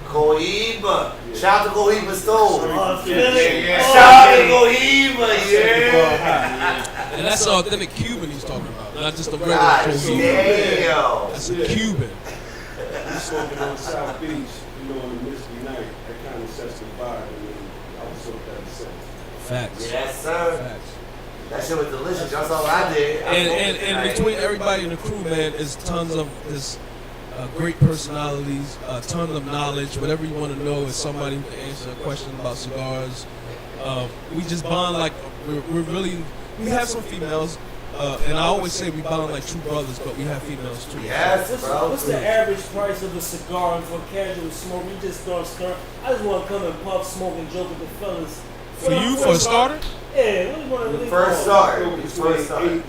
E: Cohiba. Shout out to Cohiba Stone.
L: Yeah.
E: Shout out to Cohiba, yeah.
G: And that's the authentic Cuban he's talking about, not just a regular
E: God
G: Cuban.
E: damn.
G: That's a Cuban.
L: We smoking on South Beach, on a misty night. That kind of sets the vibe, and then I was so that sense.
G: Facts.
E: Yes, sir.
G: Facts.
E: That That shit was delicious. That's all I did.
G: And between everybody in the crew, man, is tons of this great personalities, a ton of knowledge. Whatever you want to know is somebody who can answer a question about cigars. We just bond like we're really. We have some females, and I always say we bond like true brothers, but we have females too.
E: Yes, bro.
M: What's the average price of a cigar for casual smoke? You just start stirring. I just want to come and puff, smoke, and joke with the fellas.
G: For you, for a starter?
M: Yeah, what do you want to
E: First start. First start.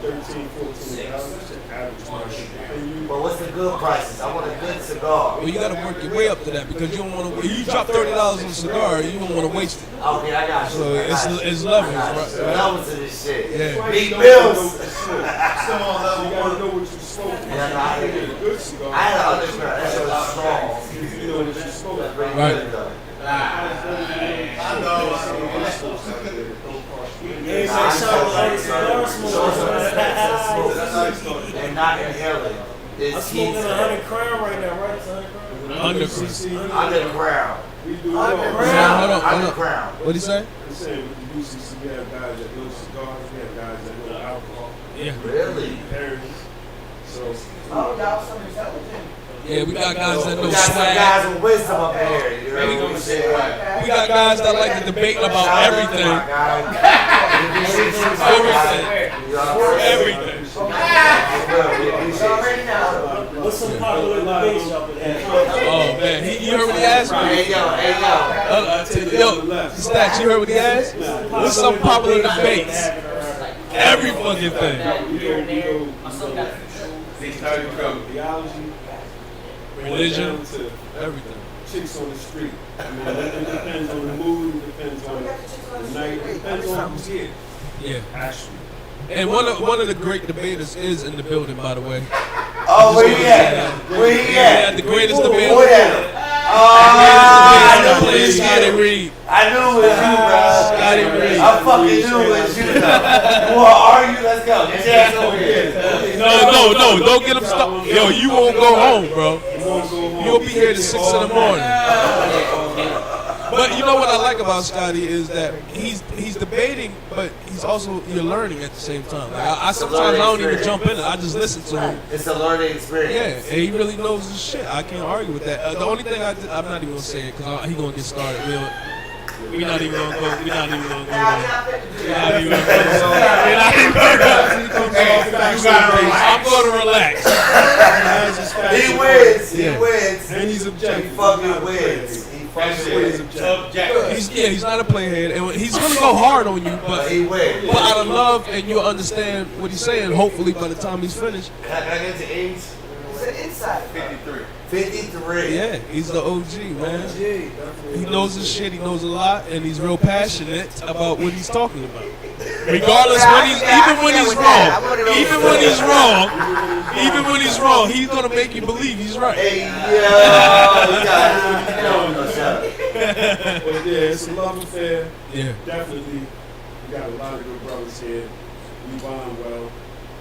L: 13, 14 average price.
E: But what's the good prices? I want a good cigar.
G: Well, you got to work your way up to that because you don't want to. You drop $30 on a cigar, you don't want to waste it.
E: Okay, I got you.
G: So it's levels, right?
E: Levels to this shit.
G: Yeah.
E: Big bills.
L: Still on level you gotta know what you're smoking.
E: Yeah, nah, I
L: get a good cigar.
E: I had an underground. That shit was strong.
L: You know what you're smoking.
G: Right.
H: I know.
M: Yeah, it's like Shawn like cigar smokers.
E: And not inhaling.
M: I'm smoking 100 crown right now, right? It's 100 crown.
E: Underground.
G: Underground. What'd he say?
L: I'm saying with the UCC, we have guys that know cigars, we have guys that know alcohol.
G: Yeah.
E: Really?
L: Parents. So.
F: Oh, y'all some intelligent.
G: Yeah, we got guys that know
E: We got some
G: swag.
E: guys with wisdom up in here. You know what I'm saying?
G: We got guys that like to debate about everything. Everything.
M: What's some popular debates y'all been having?
G: Oh man, you heard what he asked me?
E: Hey yo.
G: Stats, you heard what he asked? What's some popular debates? Every fucking thing.
L: Theology,
G: Religion,
L: to
G: everything.
L: chicks on the street. I mean, it depends on the mood, it depends on the night, it depends on who's here.
G: Yeah.
L: Actually.
G: And one of the great debaters is in the building, by the way.
E: Oh, where he at? Where he at?
G: The greatest debater.
E: Where at? I knew it was
G: Scotty
E: you.
G: Reed.
E: I knew it was you, bro.
G: Scotty Reed.
E: I fucking knew it was you. You want to argue? Let's go. Get your ass over here.
G: No, don't get him stuck. Yo, you won't go home, bro. You'll be here to 6 in the morning. But you know what I like about Scotty is that he's debating, but he's also you're learning at the same time. Like I sometimes I don't even jump in it. I just listen to him.
E: It's a learning experience.
G: Yeah, and he really knows his shit. I can't argue with that. The only thing I'm not even gonna say it because he's gonna get started. We're not even gonna go. We're not even gonna go there. I'm gonna relax.
E: He wins. He wins.
L: And he's objective.
E: He fucking wins.
G: He's not a playhead, and he's gonna go hard on you, but
E: he wins.
G: But out of love, and you'll understand what he's saying. Hopefully, by the time he's finished.
E: Can I get to age?
F: It's an inside.
E: 53.
G: Yeah, he's the OG, man. He knows his shit. He knows a lot, and he's real passionate about what he's talking about. Regardless, even when he's wrong, he's gonna make you believe he's right.
E: Hey yo, you got
L: But yeah, it's a love affair.
G: Yeah.
L: Definitely. We got a lot of good brothers here. We bond well.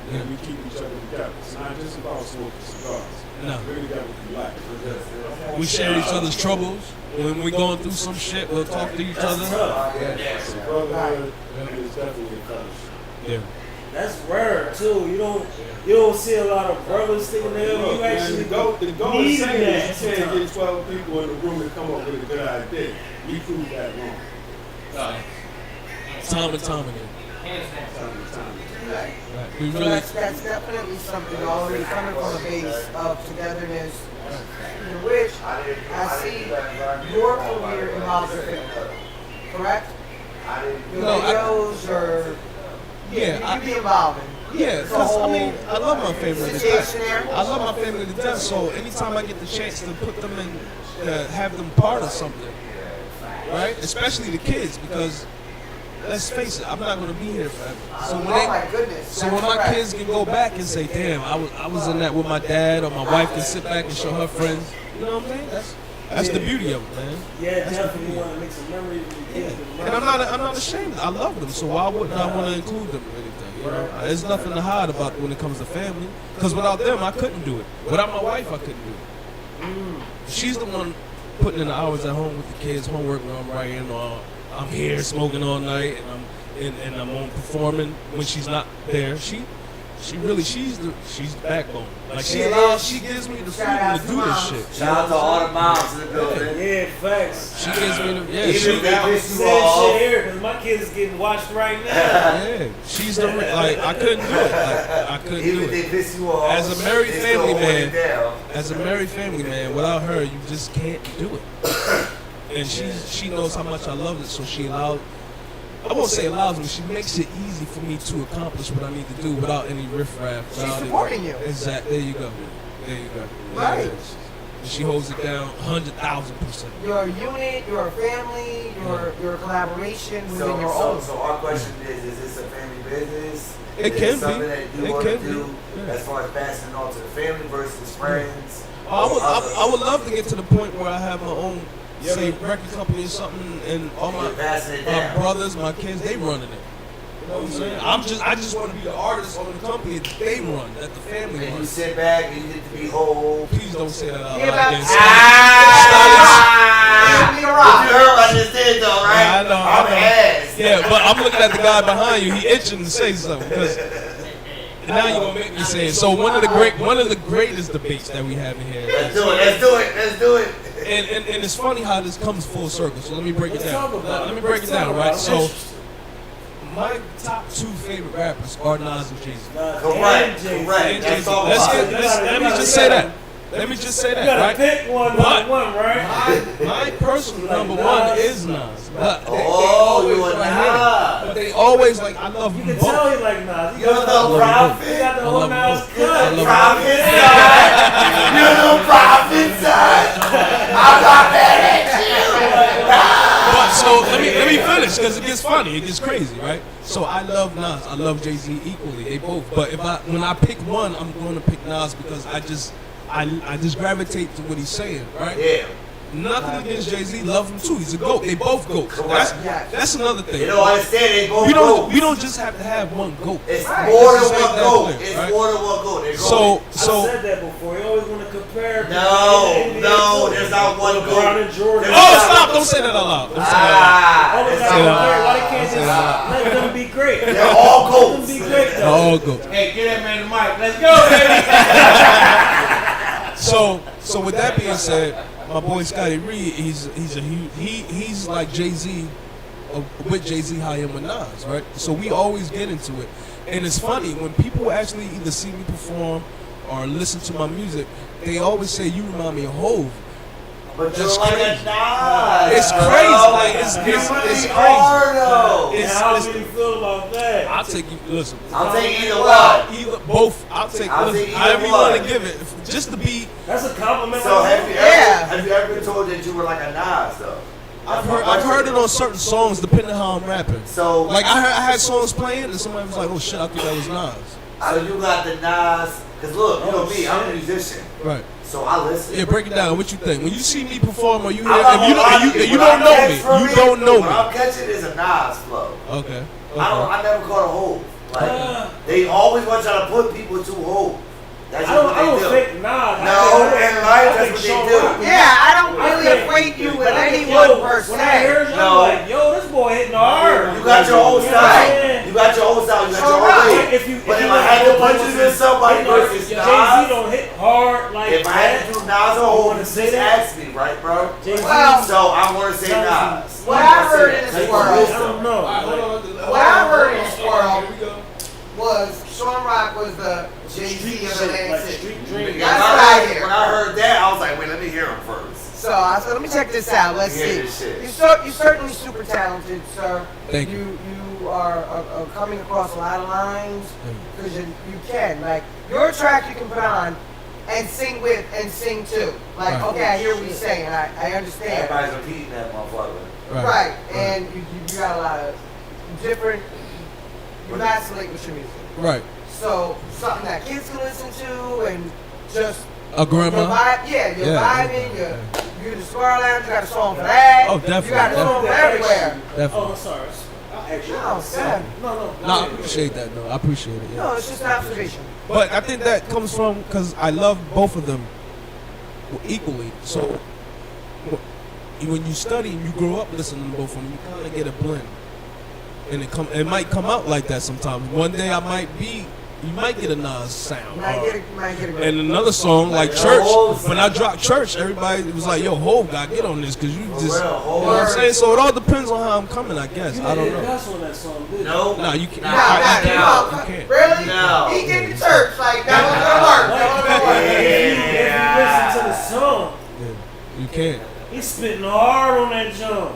G: Yeah.
L: And we keep each other together. It's not just about smoking cigars.
G: No.
L: We're together for life.
G: We share each other's troubles. When we're going through some shit, we'll talk to each other.
L: It's a brotherhood, and it's definitely a fellowship.
G: Yeah.
M: That's rare too. You don't see a lot of brothers sticking together. You actually
L: the goal
M: need
L: is saying
M: that.
L: is you can't get 12 people in the room to come up with a good idea. We proved that wrong.
G: Time and time again.
L: Time and time.
G: Right. We
F: So
G: really.
F: that's definitely something already coming from a base of togetherness, in which I see your career involves your family, correct? Your
G: No,
F: videos or you be involved in.
G: Yeah, because I mean, I love my family to
F: situation
G: death.
F: there.
G: I love my family to death. So anytime I get the chance to put them in, have them part of something, right? Especially the kids, because let's face it, I'm not going to be here forever. So when
F: Oh my goodness.
G: so when my kids can go back and say, "Damn, I was in that with my dad," or my wife can sit back and show her friends. You know what I'm saying? That's the beauty of it, man.
M: Yeah,
G: That's
M: definitely want to make some memories with the kids.
G: And I'm not ashamed. I love them, so why wouldn't I want to include them in anything? You know, there's nothing to hide about when it comes to family. Because without them, I couldn't do it. Without my wife, I couldn't do it. She's the one putting in the hours at home with the kids, homework when I'm writing, or I'm here smoking all night, and I'm and I'm on performing when she's not there. She's the backbone. Like she gives me the freedom to do this shit.
E: Shout out to all the moms in the building.
M: Yeah, facts.
G: She gives me the
E: Even if they piss you
M: Sad
E: off.
M: shit here, because my kid is getting watched right now.
G: Yeah, she's the like I couldn't do it. Like, I couldn't
E: Even
G: do
E: if they
G: it.
E: piss you off.
G: As a married
E: they
G: family
E: still hold it
G: man,
E: down.
G: as a married family man, without her, you just can't do it. And she knows how much I love it, so she allows. I won't say allows me. She makes it easy for me to accomplish what I need to do without any riffraff.
F: She's supporting you.
G: Exactly. There you go. There you go.
F: Right.
G: Yeah. And she holds it down 100,000%.
F: You're a unit, you're a family, you're a collaboration within your own.
E: So our question is this a family business?
G: It
E: Is
G: can
E: it something
G: be.
E: that you
G: It
E: want to
G: can
E: do
G: be. Yeah.
E: as far as passing it on to the family versus friends?
G: I would love to get to the point where I have my own, say, record company or something, and all my brothers, my kids, they running it. You know what I'm saying? I just want to be the artist on the company that they run, that the family
E: And you
G: runs.
E: sit back and you get to be whole.
G: Please don't say that out
F: Yeah,
G: loud.
F: but-
E: But you heard what I just did though, right?
G: I know.
E: I'm ass.
G: Yeah, but I'm looking at the guy behind you. He itching to say something because now you're gonna make me say it. So one of the greatest debates that we have in here.
E: Let's do it.
G: And it's funny how this comes full circle. So let me break it down. Let me break it down, right? So my top two favorite rappers are Nas and Jay-Z.
E: Correct.
G: Let's let me just say that. Let me just say that,
M: You gotta
G: right?
M: pick one, right?
G: My personal number one is Nas. But they always like, I love
M: You
G: them
M: can tell
G: both.
M: he like Nas.
E: You're the prophet.
M: You got the whole Nas
E: The
M: cut.
E: prophet son. You're the prophet son. I'm not mad at you.
G: But so let me finish because it gets funny, it gets crazy, right? So I love Nas, I love Jay-Z equally, they both. But when I pick one, I'm going to pick Nas because I just gravitate to what he's saying, right?
E: Yeah.
G: Nothing against Jay-Z, love him too. He's a GOAT. They both GOATs. That's another thing.
E: You know, I understand they both GOATs.
G: We don't just have to have one GOAT.
E: It's more than
G: Let's just
E: one
G: make that
E: GOAT.
G: clear,
E: It's
G: right?
E: more than one GOAT.
G: So
M: I said that before. You always want to compare.
E: No, there's not one GOAT.
M: LeBron and Jordan.
G: oh, stop! Don't say that out loud. Don't say that out loud.
M: Always got to compare. Why they can't just let them be great?
E: They're all
M: Let them
E: GOATs.
M: be great
G: They're
M: though.
G: all GOATs.
D: Hey, get that man the mic. Let's go, baby.
G: So with that being said, my boy Scotty Reed, he's like Jay-Z, with Jay-Z how I am with Nas, right? So we always get into it, and it's funny when people actually either see me perform or listen to my music, they always say you remind me of Hov.
E: But you're
G: It's
E: like
G: crazy.
E: a Nas.
G: It's crazy. Like it's crazy.
E: though.
M: How do you feel about that?
G: I'll take you. Listen,
E: I'll take either one.
G: either both. I'll take
E: I'll
G: listen,
E: take
G: however
E: either
G: you want
E: one.
G: to give it, just to be.
M: That's a compliment.
E: So
M: right
E: have you
M: there.
E: ever been told that you were like a Nas though?
G: I've heard it on certain songs depending on how I'm rapping.
E: So
G: Like I had songs playing and somebody was like, "Oh shit, I think that was Nas."
E: So you got the Nas, cause look, you know me, I'm a musician,
G: Right.
E: so I listen.
G: Yeah, break it down. What you think when you see me perform or you hear?
E: I'm not
G: If you
E: gonna lie
G: don't,
E: to
G: you
E: What
G: don't
E: I
G: know
E: catch
G: me.
E: from
G: You don't know
E: What
G: me.
E: I'm catching is a Nas flow.
G: Okay.
E: I never caught a Hov. Like they always want y'all to put people to Hov. That's just what
M: I don't
E: they do.
M: think Nas.
E: No, in life that's what they do.
F: Yeah, I don't really equate you with anyone per
M: When I heard
F: se.
M: you, I'm like, yo, this boy hitting hard.
E: You got your own
M: You know what I'm
E: style.
M: saying?
E: You got your own style. You got
F: So
E: your own
F: right.
E: way. But if I had to put you in somebody versus
M: Jay-Z
E: Nas,
M: don't hit hard like
E: if I had to do Nas or Hov,
M: wanna
E: just
M: say that?
E: ask me, right, bro?
M: Jay-Z,
F: Well,
E: So I'm gonna say Nas.
F: What I heard in this
M: I
F: world,
M: don't know.
F: what I heard in this world was Shawn Rock was the Jay-Z of Atlantic City.
M: Street dream.
F: That's what I hear.
E: When I heard that, I was like, wait, let me hear him first.
F: So I said, let me check this out. Let's
E: Hear
F: see.
E: this shit.
F: You're certainly super talented, sir.
G: Thank you.
F: You are coming across a lot of lines because you can. Like your track, you can put on and sing with and sing to. Like,
G: Right.
F: okay, I hear what he's saying. I understand.
E: Everybody's repeating that motherfucker.
F: Right. And you got a lot of different. You vacillate with your music.
G: Right.
F: So something that kids can listen to and just
G: A grandma.
F: your vibe, yeah, you're
G: Yeah.
F: vibing, you're the Squirrel Lounge, you got a song for that.
G: Oh, definitely,
F: You got a song for everywhere.
G: Definitely.
M: Oh, sorry.
F: No, sad.
M: No.
G: No, I appreciate that though. I appreciate it. Yeah.
F: No, it's just an observation.
G: But I think that comes from because I love both of them equally. So when you study and you grow up listening to both of them, you kind of get a blend. and it might come out like that sometimes. One day you might get a Nas sound. And another song like Church, when I dropped Church, everybody was like, yo, Hov gotta get on this because you just, you know what I'm saying? So it all depends on how I'm coming, I guess. I don't know.
M: On that song, did you?
E: No.
G: Nah, you can't.
F: No.
G: You can't.
F: Really?
E: No.
F: He did the church. Like, that was gonna work. That was gonna work.
M: If you listen to the song,
G: You can't.
M: he's spitting hard on that jump.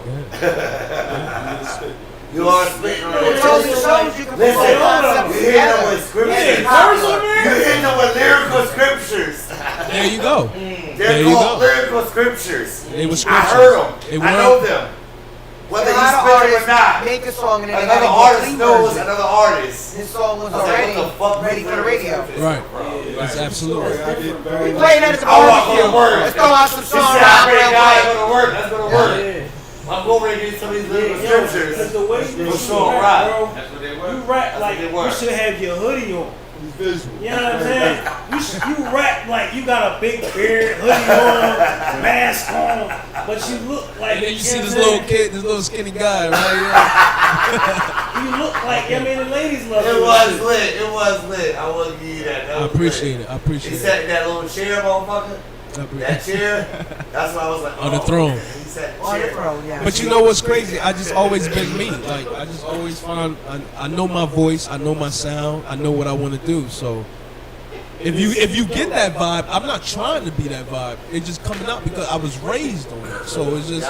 E: You are spitting on
F: It totally shows you can put
E: Listen,
F: concepts
E: you hit them
F: together.
E: with scriptures.
M: Yeah,
E: You hit them with lyrical scriptures.
G: There you go.
E: They're
G: There you
E: called
G: go.
E: lyrical scriptures.
G: They were
E: I
G: scriptures.
E: heard them.
G: They
E: I know
G: were.
E: them. Whether
F: A
E: he's
F: lot of
E: spitting or
F: artists
E: not.
F: make a song and then they
E: Another
F: gotta get
E: artist
F: clean
E: knows
F: version.
E: another artist.
F: This song was
E: I was like,
F: already
E: what the fuck
F: ready for the radio.
G: Right. That's absolutely.
F: We playing that at the
E: I walk
F: barbecue.
E: on work.
F: Let's throw out some
E: She
F: songs.
E: said, I pray God, I'm gonna work. That's gonna work.
M: Yeah.
E: I'm going to get some of these lyrical scriptures.
M: Because the way
E: For
M: you
E: sure,
M: rap,
E: right.
M: bro,
E: That's what they work.
M: you rap
E: That's
M: like
E: what they
M: you
E: work.
M: should have your hoodie on.
L: Visual.
M: You know what I'm saying? You rap like you got a big beard, hoodie on, mask on, but you look like.
G: And then you see
M: know
G: this
M: what I'm
G: little kid, this little skinny guy, right?
M: saying? You look like, I mean, the ladies love
E: It
M: you.
E: was lit. It was lit. I will give you that. That
G: I
E: was
G: appreciate
E: lit.
G: it. I appreciate
E: He
G: it.
E: sat in that little chair, motherfucker. That chair. That's why I was like,
G: On the
E: oh,
G: throne.
E: okay. He sat in the
F: On the
E: chair.
F: throne, yeah.
G: But you know what's crazy? I just always been me. Like I just always found I know my voice, I know my sound, I know what I want to do. So if you get that vibe, I'm not trying to be that vibe. It's just coming out because I was raised on it. So it's just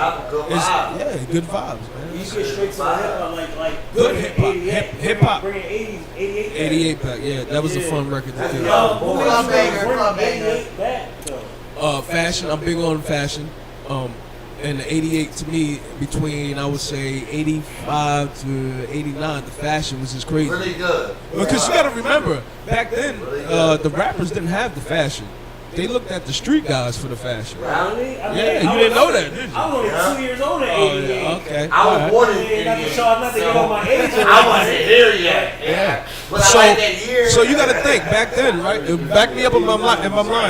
G: good vibes, man.
M: You get straight to the hip hop, like
G: Good hip hop. Hip hop.
M: Bringing 80s, 88 back.
G: 88 back, yeah, that was a fun record to do.
F: Club banger, club
M: Bring
F: banger.
M: 88 back, though.
G: Fashion, I'm big on fashion. And the 88 to me, between I would say 85 to 89, the fashion was just crazy.
E: Really good.
G: Because you got to remember, back then, the rappers didn't have the fashion. They looked at the street guys for the fashion.
M: Really? I mean,
G: Yeah, you didn't know that, did you?
M: I was only 2 years old in
G: Oh,
M: 88.
G: yeah, okay.
E: I was
G: Alright.
E: born in
M: Not to
E: 88,
M: show, not to get on my age.
E: I wasn't here yet.
G: Yeah.
E: But
G: So,
E: I like that year.
G: so you got to think, back then, right? Back me up in my line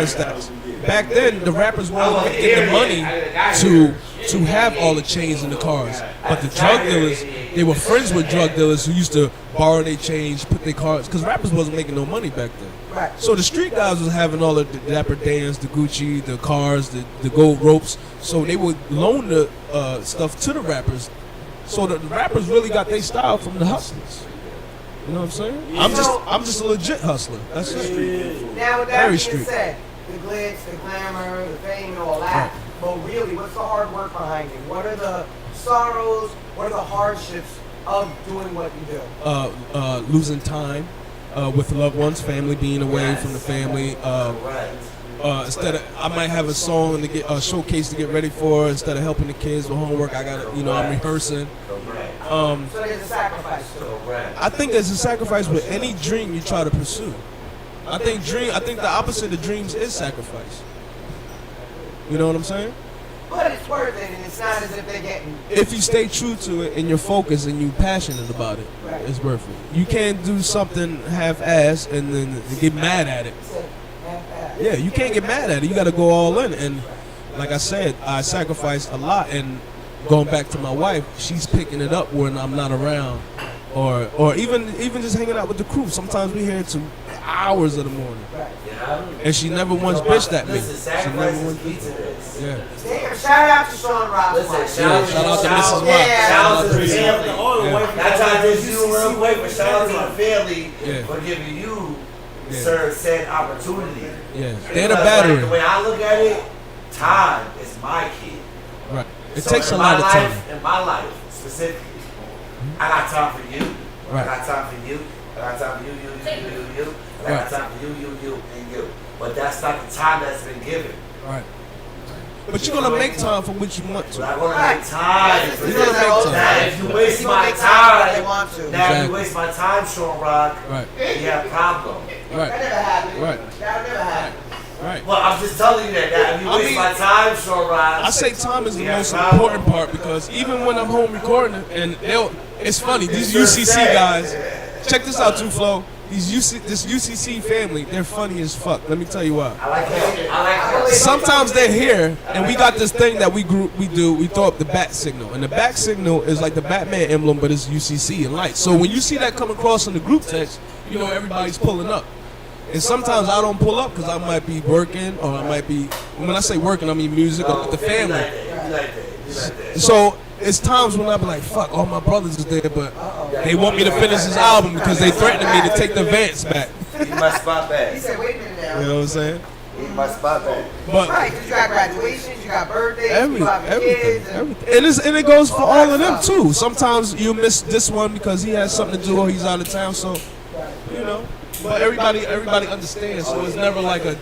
G: stats. Back then, the rappers weren't getting the money to have all the chains in the cars. But the drug dealers, they were friends with drug dealers who used to borrow their chains, put their cars, because rappers wasn't making no money back then.
F: Right.
G: So the street guys was having all of the Dapper Dans, the Gucci, the cars, the gold ropes. So they would loan the stuff to the rappers. So the rappers really got their style from the hustlers. You know what I'm saying? I'm just a legit hustler. That's just street.
F: Now with that
G: Very
F: being
G: street.
F: said, the glitz, the glamour, the fame, and all that, but really, what's the hard work behind it? What are the sorrows? What are the hardships of doing what you do?
G: Losing time with loved ones, family, being away from the family. Instead of, I might have a song to get a showcase to get ready for. Instead of helping the kids with homework, I got I'm rehearsing.
F: So there's a sacrifice to it.
G: I think there's a sacrifice with any dream you try to pursue. I think the opposite of dreams is sacrifice. You know what I'm saying?
F: But it's worth it, and it's not as if they're getting.
G: If you stay true to it and you're focused and you're passionate about it, it's worth it. You can't do something half-ass and then get mad at it. Yeah, you can't get mad at it. You got to go all in. And like I said, I sacrifice a lot. And going back to my wife, she's picking it up when I'm not around, or even just hanging out with the crew. Sometimes we here to hours of the morning, and she never once bitched at me. She never once bitched at me. Yeah.
F: Damn, shout out to Shawn Ross.
G: Shout out to Mrs. Rock.
F: Yeah.
E: Shout out to the family.
M: Yeah.
E: That's how I just do real quick, but shout out to the family
G: Yeah.
E: for giving you, sir, said opportunity.
G: Yeah. They're the
E: Because,
G: battery.
E: like, the way I look at it, time is my kid.
G: Right. It
E: So
G: takes a
E: in
G: lot
E: my
G: of
E: life,
G: time.
E: In my life, specifically, I got time for you.
G: Right.
E: I got time for you. I got time for you. I got
G: Right.
E: time for you, and you. But that's not the time that's been given.
G: Right. But you're gonna make time for what you want
E: But
G: to.
E: I'm gonna make time.
G: You're gonna make time.
E: Now, if you waste
F: People
E: my
F: make time when they
E: time,
F: want to.
E: now if
G: Exactly.
E: you waste my time, Shawn Rock,
G: Right.
E: you have a problem.
F: That
G: Right.
F: never happened.
G: Right.
F: That never happened.
G: Right.
E: Well, I'm just telling you that. Now, if you
G: I
E: waste
G: mean,
E: my time, Shawn Rock,
G: I say time is the
E: Yeah,
G: most
E: time.
G: important part because even when I'm home recording, and it's funny, these UCC guys, check this out too, Flo. this UCC family, they're funny as fuck. Let me tell you why.
E: I like that.
G: Sometimes they're here, and we got this thing that we do. We throw up the bat signal, and the bat signal is like the Batman emblem, but it's UCC and light. So when you see that come across in the group text, you know everybody's pulling up. And sometimes I don't pull up because I might be working, or I might be. When I say working, I mean music or with the family. So it's times when I be like, fuck, all my brothers is there, but they want me to finish this album because they threatened me to take the Vance back.
E: Need my spot back.
F: He said, wait a minute now.
G: You know what I'm saying?
E: Need my spot back.
G: But
F: Right, because you got graduations, you got birthdays, you got kids.
G: everything. And it goes for all of them too. Sometimes you miss this one because he has something to do or he's out of town, so you know. But everybody understands, so it's never like a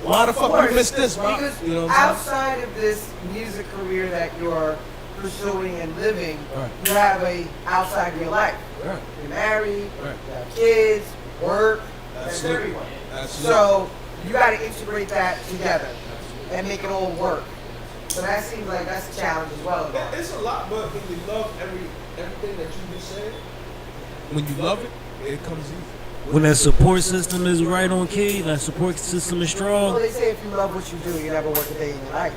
G: why the fuck you missed this, bro?
F: Because
G: You know what I'm saying?
F: outside of this music career that you're pursuing and living,
G: Right.
F: you have a outside real life.
G: Right.
F: You're married,
G: Right.
F: you have kids, work, that's
G: Absolutely.
F: everyone.
G: Absolutely.
F: So you got to integrate that together and make it all work. So that seems like that's a challenge as well.
G: It's a lot, but when you love everything that you just said, when you love it, it comes easy.
C: When that support system is right on key, that support system is
F: Well,
C: strong.
F: they say if you love what you do, you never work a day in your life.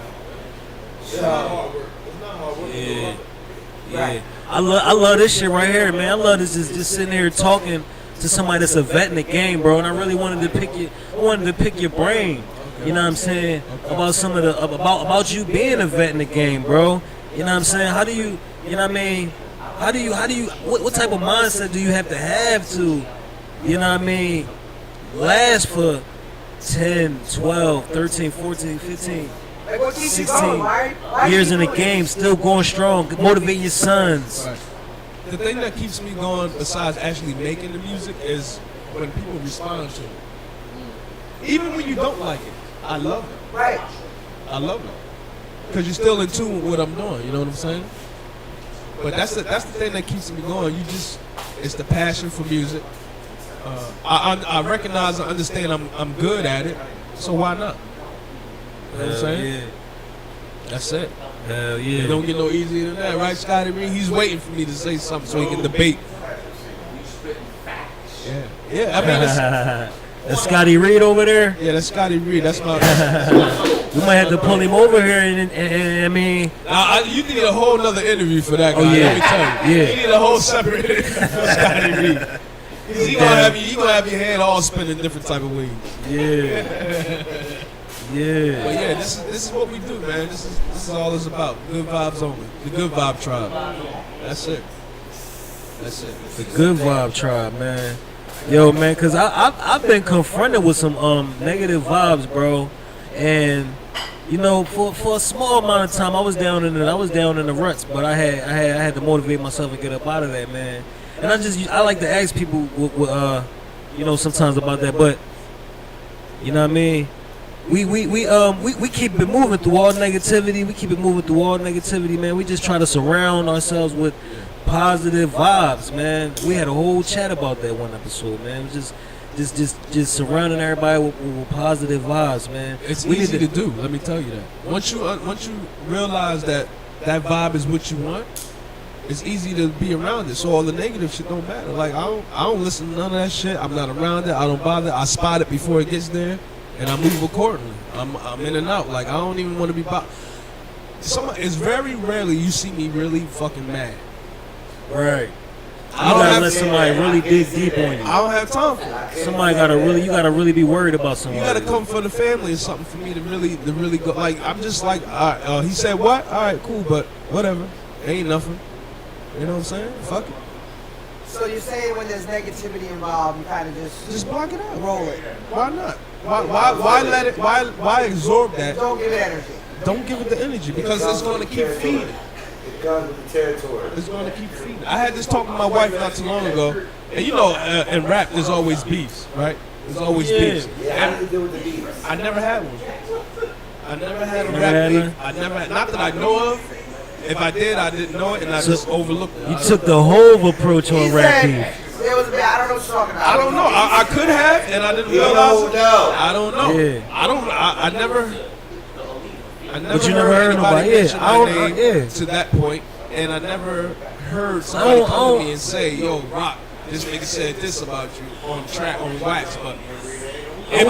G: It's not hard work. It's not hard work.
C: Yeah. Yeah. I love this shit right here, man. I love this just sitting here talking to somebody that's a vet in the game, bro. And I really wanted to pick your brain. You know what I'm saying? About some of the about you being a vet in the game, bro. You know what I'm saying? How do you know what I mean? How do you what type of mindset do you have to, you know what I mean, last for 10, 12, 13, 14, 15,
F: Like what keeps you
C: 16
F: going? Why
C: years
F: you
C: in the
F: doing
C: game, still going strong, motivating your sons.
G: Right. The thing that keeps me going, besides actually making the music, is when people respond to it. Even when you don't like it, I love it.
F: Right.
G: I love it because you're still in tune with what I'm doing. You know what I'm saying? But that's the thing that keeps me going. It's the passion for music. I recognize and understand I'm good at it, so why not? You know what I'm saying?
C: Yeah.
G: That's it.
C: Hell
G: It
C: yeah.
G: don't get no easier than that, right, Scotty Reed? He's waiting for me to say something so he can debate. Yeah, yeah. I mean,
C: That's Scotty Reed over there.
G: yeah, that's Scotty Reed. That's my.
C: We might have to pull him over here, and I mean,
G: You need a whole nother interview for that guy.
C: Oh, yeah.
G: Let me tell you.
C: Yeah.
G: You need a whole separate interview for Scotty Reed. He gonna have your head all spinning different type of ways.
C: yeah,
G: But
C: yeah.
G: yeah, this is what we do, man. This is all it's about. Good vibes only. The Good Vibe Tribe. That's it. That's it.
C: The Good Vibe Tribe, man. Yo, man, cause I've been confronted with some negative vibes, bro, and you know, for a small amount of time, I was down in the ruts, but I had to motivate myself and get up out of that, man. And I like to ask people, you know, sometimes about that, but you know what I mean. We keep it moving through all negativity. We keep it moving through all negativity, man. We just try to surround ourselves with positive vibes, man. We had a whole chat about that one episode, man. It was just surrounding everybody with positive vibes, man.
G: It's
C: We
G: easy
C: need
G: to do. Let me tell you that. Once you realize that vibe is what you want, it's easy to be around it. So all the negative shit don't matter. Like I don't listen to none of that shit. I'm not around it. I don't bother. I spot it before it gets there, and I move accordingly. I'm in and out. Like I don't even want to be bothered. It's very rarely you see me really fucking mad.
C: Right. You
G: I don't
C: gotta
G: have
C: let somebody really dig deep on you.
G: I don't have time for it.
C: You gotta really be worried about
G: You
C: somebody.
G: gotta come for the family or something for me to really go. Like I'm just like, all right, he said what? All right, cool, but whatever, ain't nothing. You know what I'm saying? Fuck it.
F: So you're saying when there's negativity involved, you kind of just
G: block it out.
F: Roll it.
G: Why not? Why let it? Why absorb that?
F: Don't give it energy.
G: Don't give it the energy because it's going to keep feeding.
E: It comes with the territory.
G: It's going to keep feeding. I had this talk with my wife not too long ago, and you know, in rap, there's always beefs, right? There's always beefs.
E: Yeah, how do you deal with the beats?
G: I never had one. I never had a
C: Never
G: rap
C: had
G: beef. I never, not that I know of. If I did, I didn't know it, and I just overlooked it.
C: You took the whole approach on rap beef.
F: There was a bit, I don't know what you're talking about.
G: I don't know. I could have, and I didn't realize it. I don't know.
C: Yeah.
G: I never.
C: But you never heard nobody.
G: mention
C: Yeah, I
G: my
C: don't.
G: name
C: Yeah.
G: to that point, and I never heard somebody come to me and say, "Yo, Rock, this nigga said this about you on track on wax, but
C: I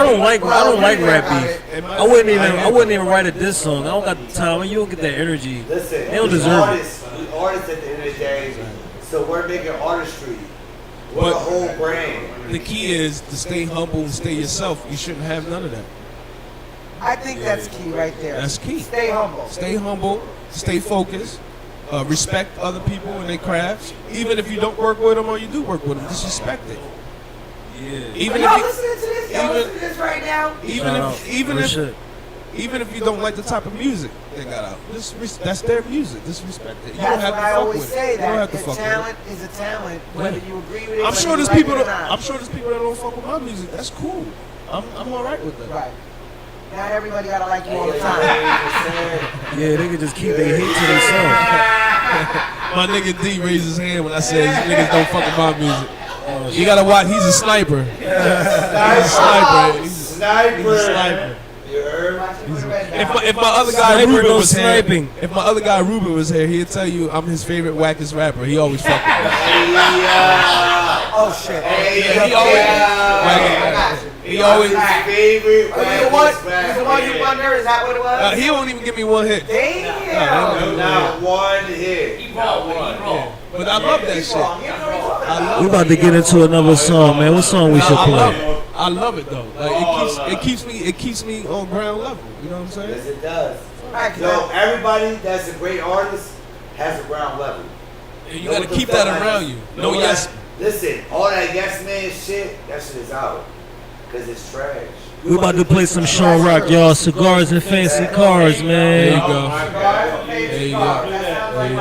C: don't like rap beef. I wouldn't even write a diss song. I don't got the time. You don't get that energy.
E: Listen,
C: they don't deserve it.
E: We artists at the end of the day, so we're making artistry. We're a whole brand.
G: The key is to stay humble and stay yourself. You shouldn't have none of that.
F: I think that's key right there.
G: That's key.
F: Stay humble.
G: Stay humble. Stay focused. Respect other people and their crafts. Even if you don't work with them or you do work with them, just respect it. Yeah. Even
F: y'all
G: if
F: listening to this? Y'all listening to this right now?
G: Even if you don't like the type of music they got out, that's their music. Just respect it. You don't
F: That's
G: have
F: what
G: to
F: I
G: fuck
F: always
G: with
F: say.
G: it. You don't have
F: That
G: to fuck
F: talent
G: with
F: is a talent, whether you agree with it.
G: I'm sure
F: whether
G: there's
F: you
G: people
F: like it or
G: that
F: not.
G: I'm sure there's people that don't fuck with my music. That's cool. I'm all right with that.
F: Right. Not everybody gotta like you all the time.
C: Yeah, they can just keep their hate to themselves.
G: My nigga D raised his hand when I said these niggas don't fuck with my music. You gotta watch. He's a sniper. He's a sniper. He's a sniper.
E: You heard?
G: If my other guy
C: Sniper,
G: Ruben
C: no
G: was
C: sniping.
G: here, if my other guy Ruben was here, he'd tell you I'm his favorite wackest rapper. He always fuck with me.
F: Oh shit.
G: He always.
E: Favorite.
F: The one you wonder, is that what it was?
G: He won't even give me one hit.
F: Damn.
E: Not one hit.
G: But I love that shit.
C: We about to get into another song, man. What song we should play?
G: I love it though. Like it keeps me on ground level. You know what I'm saying?
E: Yes, it does. So everybody that's a great artist has a ground level.
G: And you gotta keep that around you. No yes.
E: Listen, all that yes man shit, that shit is out. Cause it's trash.
C: We about to play some Shawn Rock, y'all. Cigars and fancy cars, man.
G: There you go.
E: There you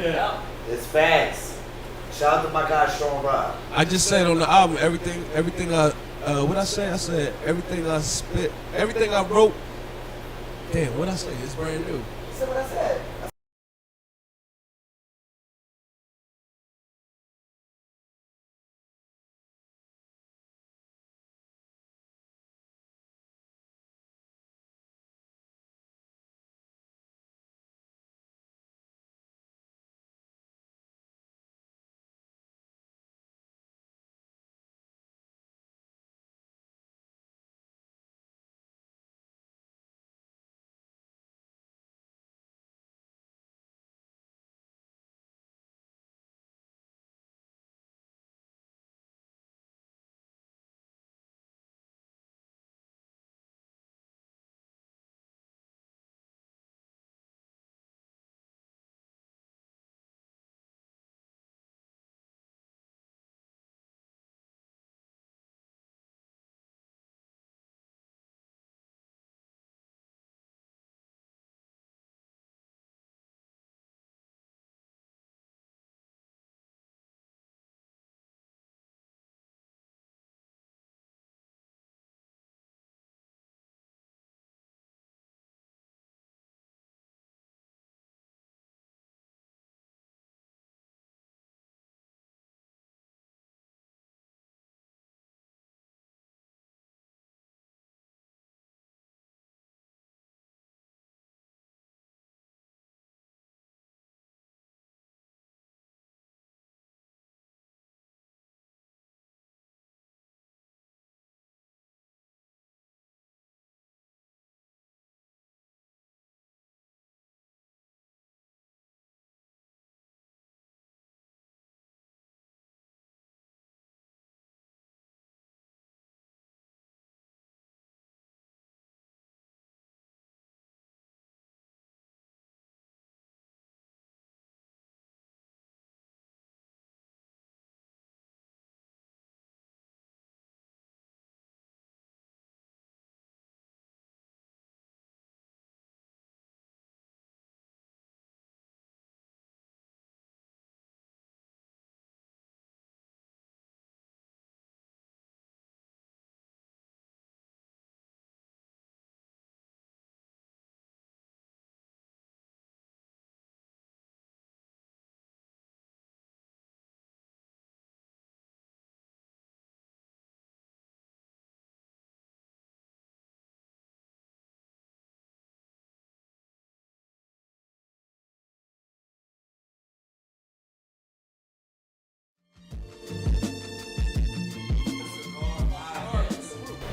E: go. It's facts. Shout out to my guy Shawn Rock.
G: I just said on the album, everything what I say? I said everything I spit, everything I wrote. Damn, what I say? It's brand new.
F: You said what I said.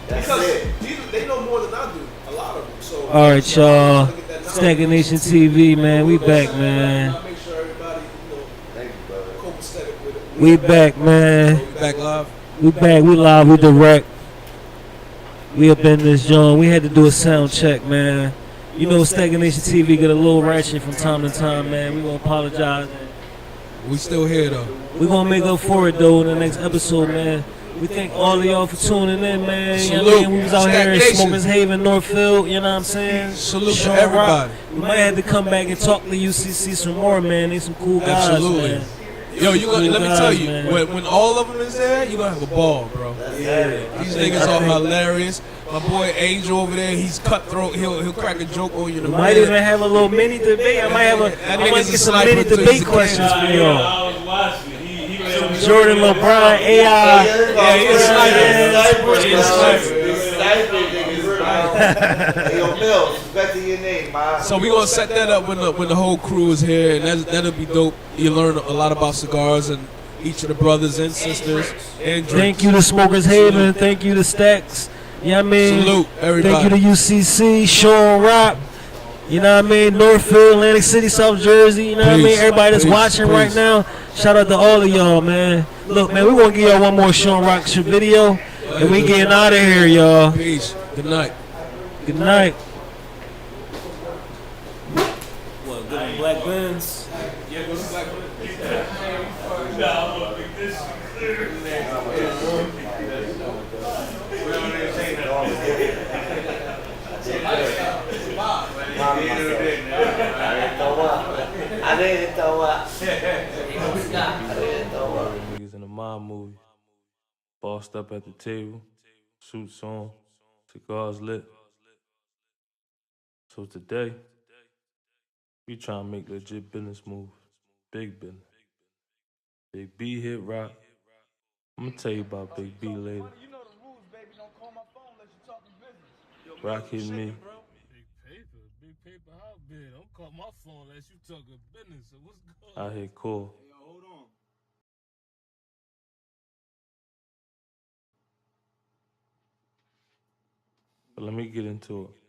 E: That's
G: because
E: it.
G: they know more than I do. A lot of them. So.
C: All right, y'all. Stackanation TV, man. We back, man.
G: Make sure everybody,
E: Thank you, brother.
G: copacetic with it.
C: We back, man.
G: We back live.
C: We back. We live. We direct. We up in this joint. We had to do a sound check, man. You know, Stackanation TV get a little ratchet from time to time, man. We gonna apologize.
G: We still here though.
C: We gonna make up for it though in the next episode, man. We thank all of y'all for tuning in, man. You know what I mean? We was out here in Smokers Haven, Northfield, you know what I'm saying?
G: Salute to
C: Shawn
G: everybody.
C: Rock. We might have to come back and talk to UCC some more, man. They some cool guys,
G: Absolutely.
C: man.
G: Yo, you gonna, let me tell you,
C: man.
G: when all of them is there, you gonna have a ball, bro.
C: Yeah.
G: These niggas are hilarious. My boy Angel over there, he's cutthroat. He'll crack a joke on you.
C: We might even have a little mini debate. I might get some mini debate questions for y'all.
H: I was watching. He
C: Jordan, LeBron, AI.
G: Yeah, he's a sniper.
E: Hey, yo, Mills, respect to your name, man.
G: So we gonna set that up when the whole crew is here, and that'll be dope. You learn a lot about cigars and each of the brothers and sisters and drinks.
C: Thank you to Smokers Haven. Thank you to Stacks. You know what I mean?
G: Salute everybody.
C: Thank you to UCC, Shawn Rock. You know what I mean? Northfield, Atlantic City, South Jersey. You know what I mean? Everybody that's watching right now. Shout out to all of y'all, man. Look, man, we want to give y'all one more Shawn Rock video, and we getting out of here, y'all.
G: Peace. Good night.
C: Good night. What, good on Black Benz?
G: Yeah, go to Black
E: I didn't throw up.
H: Niggas in a mob movie. Bossed up at the table. Suits on. Cigars lit. So today, we trying to make legit business moves. Big business. Big B hit rock. I'm gonna tell you about Big B later. Rock hit me.
N: Big paper, how big? Don't call my phone unless you talking business. So what's going
H: I hit core.
N: hold on.
H: But let me get into it.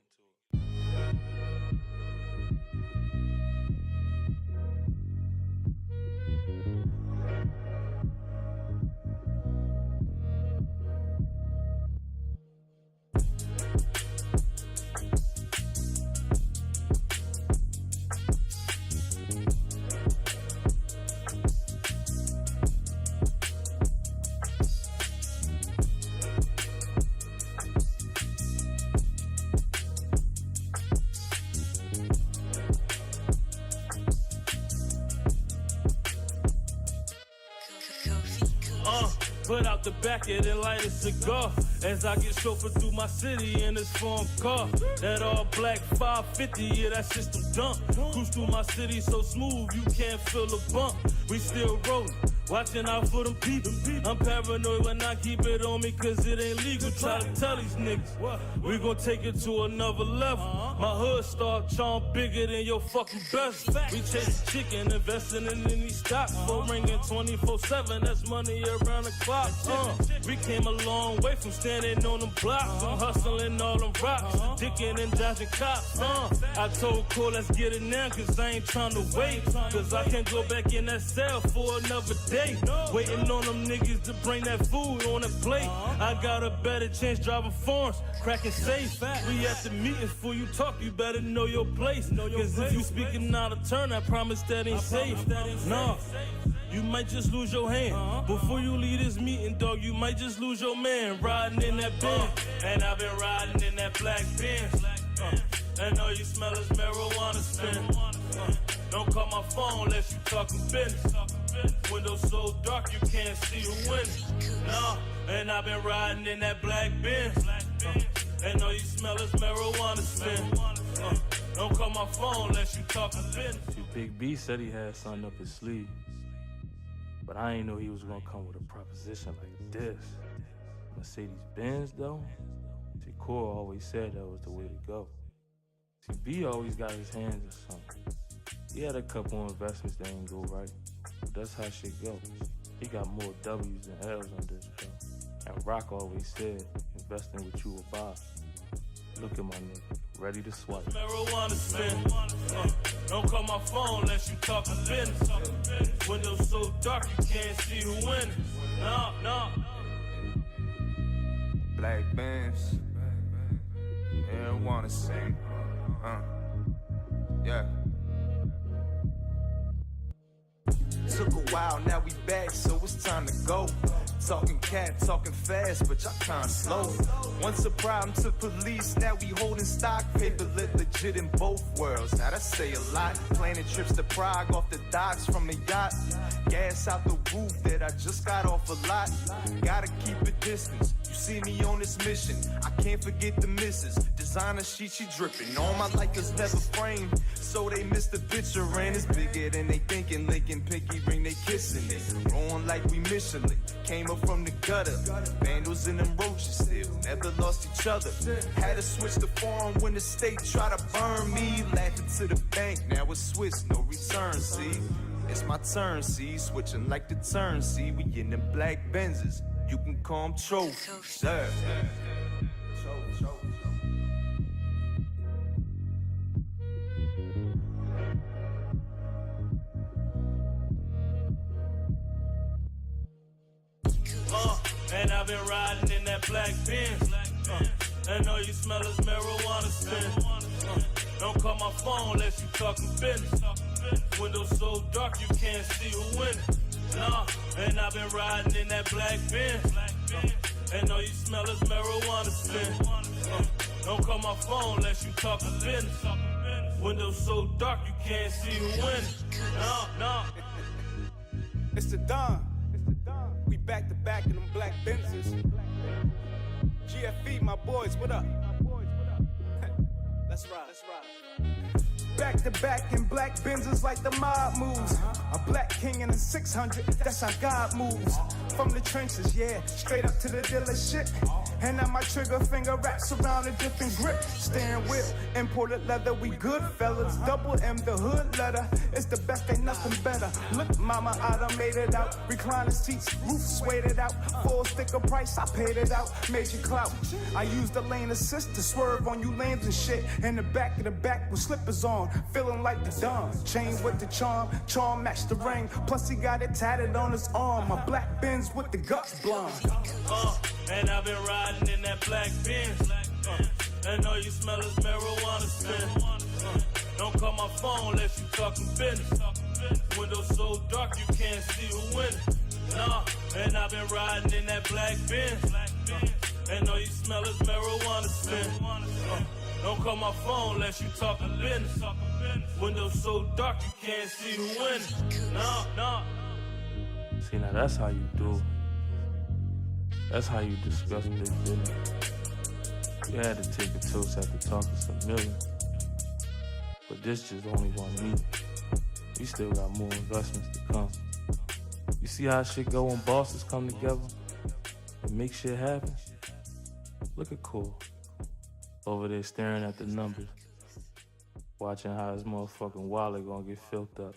N: Put out the back of it and light a cigar as I get chauffeured through my city in this foreign car. That all black 550, yeah, that system dump. Cruise through my city so smooth, you can't feel a bump. We still rolling, watching out for them people. I'm paranoid when I keep it on me cause it ain't legal. Try to tell these niggas, we gon' take it to another level. My hood start charm bigger than your fucking best. We chase chicken, investing in these stocks. Phone ringing 24/7, that's money around the clock. We came a long way from standing on them blocks. I'm hustling all them rocks, dicking and dodging cops. I told Cole, let's get it now, cause I ain't trying to wait. Cause I can't go back in that cell for another day. Waiting on them niggas to bring that food on the plate. I got a better chance driving farms, cracking safe. We at the meetings, before you talk, you better know your place. Cause if you speaking out of turn, I promise that ain't safe. Nah. You might just lose your hand. Before you leave this meeting, dog, you might just lose your man. Riding in that Benz, and I've been riding in that black Benz. And all you smell is marijuana spin. Don't call my phone unless you talking business. Windows so dark you can't see the window. Nah, and I've been riding in that black Benz. And all you smell is marijuana spin. Don't call my phone unless you talking business.
H: See, Big B said he had something up his sleeve. But I ain't know he was gonna come with a proposition like this. Mercedes Benz though? See, Core always said that was the way to go. See, B always got his hands in something. He had a couple investments that ain't go right. But that's how shit go. He got more W's than L's on this show. And Rock always said, invest in what you will buy. Look at my nigga, ready to swipe.
N: Marijuana spin. Don't call my phone unless you talking business. Windows so dark you can't see who winning. No.
A: Black Benz, marijuana sing. Yeah. Took a while, now we back, so it's time to go. Talking cat, talking fast, but y'all kinda slow. Once a problem to police, now we holding stock. Paper lit legit in both worlds, now that say a lot. Planning trips to Prague off the docks from a yacht. Gas out the roof that I just got off a lot. Gotta keep a distance, you see me on this mission. I can't forget the missus, designer she dripping. All my Lakers never framed, so they missed the picture. And it's bigger than they thinking. Lincoln pinky ring, they kissing it. Rolling like we Michelin, came up from the gutter. Vandals and them roaches still never lost each other. Had to switch the foreign when the state tried to burn me. Laughing to the bank, now it's Swiss, no return, see. It's my turn, see, switching like the turn, see. We in them black Benzes, you can call them trophies, yeah.
N: And I've been riding in that black Benz. And all you smell is marijuana spin. Don't call my phone unless you talking business. Windows so dark you can't see who winning. And I've been riding in that black Benz. And all you smell is marijuana spin. Don't call my phone unless you talking business. Windows so dark you can't see who winning. No.
K: It's the Don. We back to back in them black Benzes. GFE, my boys, what up? Let's ride. Back to back in black Benzes like the mob moves. A black king in a 600, that's how God moves. From the trenches, yeah, straight up to the dealership. And now my trigger finger wraps around a different grip. Steering wheel, imported leather, we good fellas. Double M, the hood letter. It's the best, ain't nothing better. Look, mama, I done made it out. Recliner seats, roof suede it out. Full sticker price, I paid it out. Major clout. I used the lane assist to swerve on you lanes and shit. In the back of the back with slippers on. Feeling like the Don. Chain with the charm matched the ring. Plus he got it tatted on his arm. My black Benz with the guts blonde.
N: And I've been riding in that black Benz. And all you smell is marijuana spin. Don't call my phone unless you talking business. Windows so dark you can't see who winning. And I've been riding in that black Benz. And all you smell is marijuana spin. Don't call my phone unless you talking business. Windows so dark you can't see who winning. No.
H: See, now that's how you do it. That's how you discuss big business. You had to take a toast after talking some million. But this just only one meeting. We still got more investments to come. You see how shit go when bosses come together and make shit happen? Look at Cole. Over there staring at the numbers. Watching how his motherfucking wallet gonna get filled up.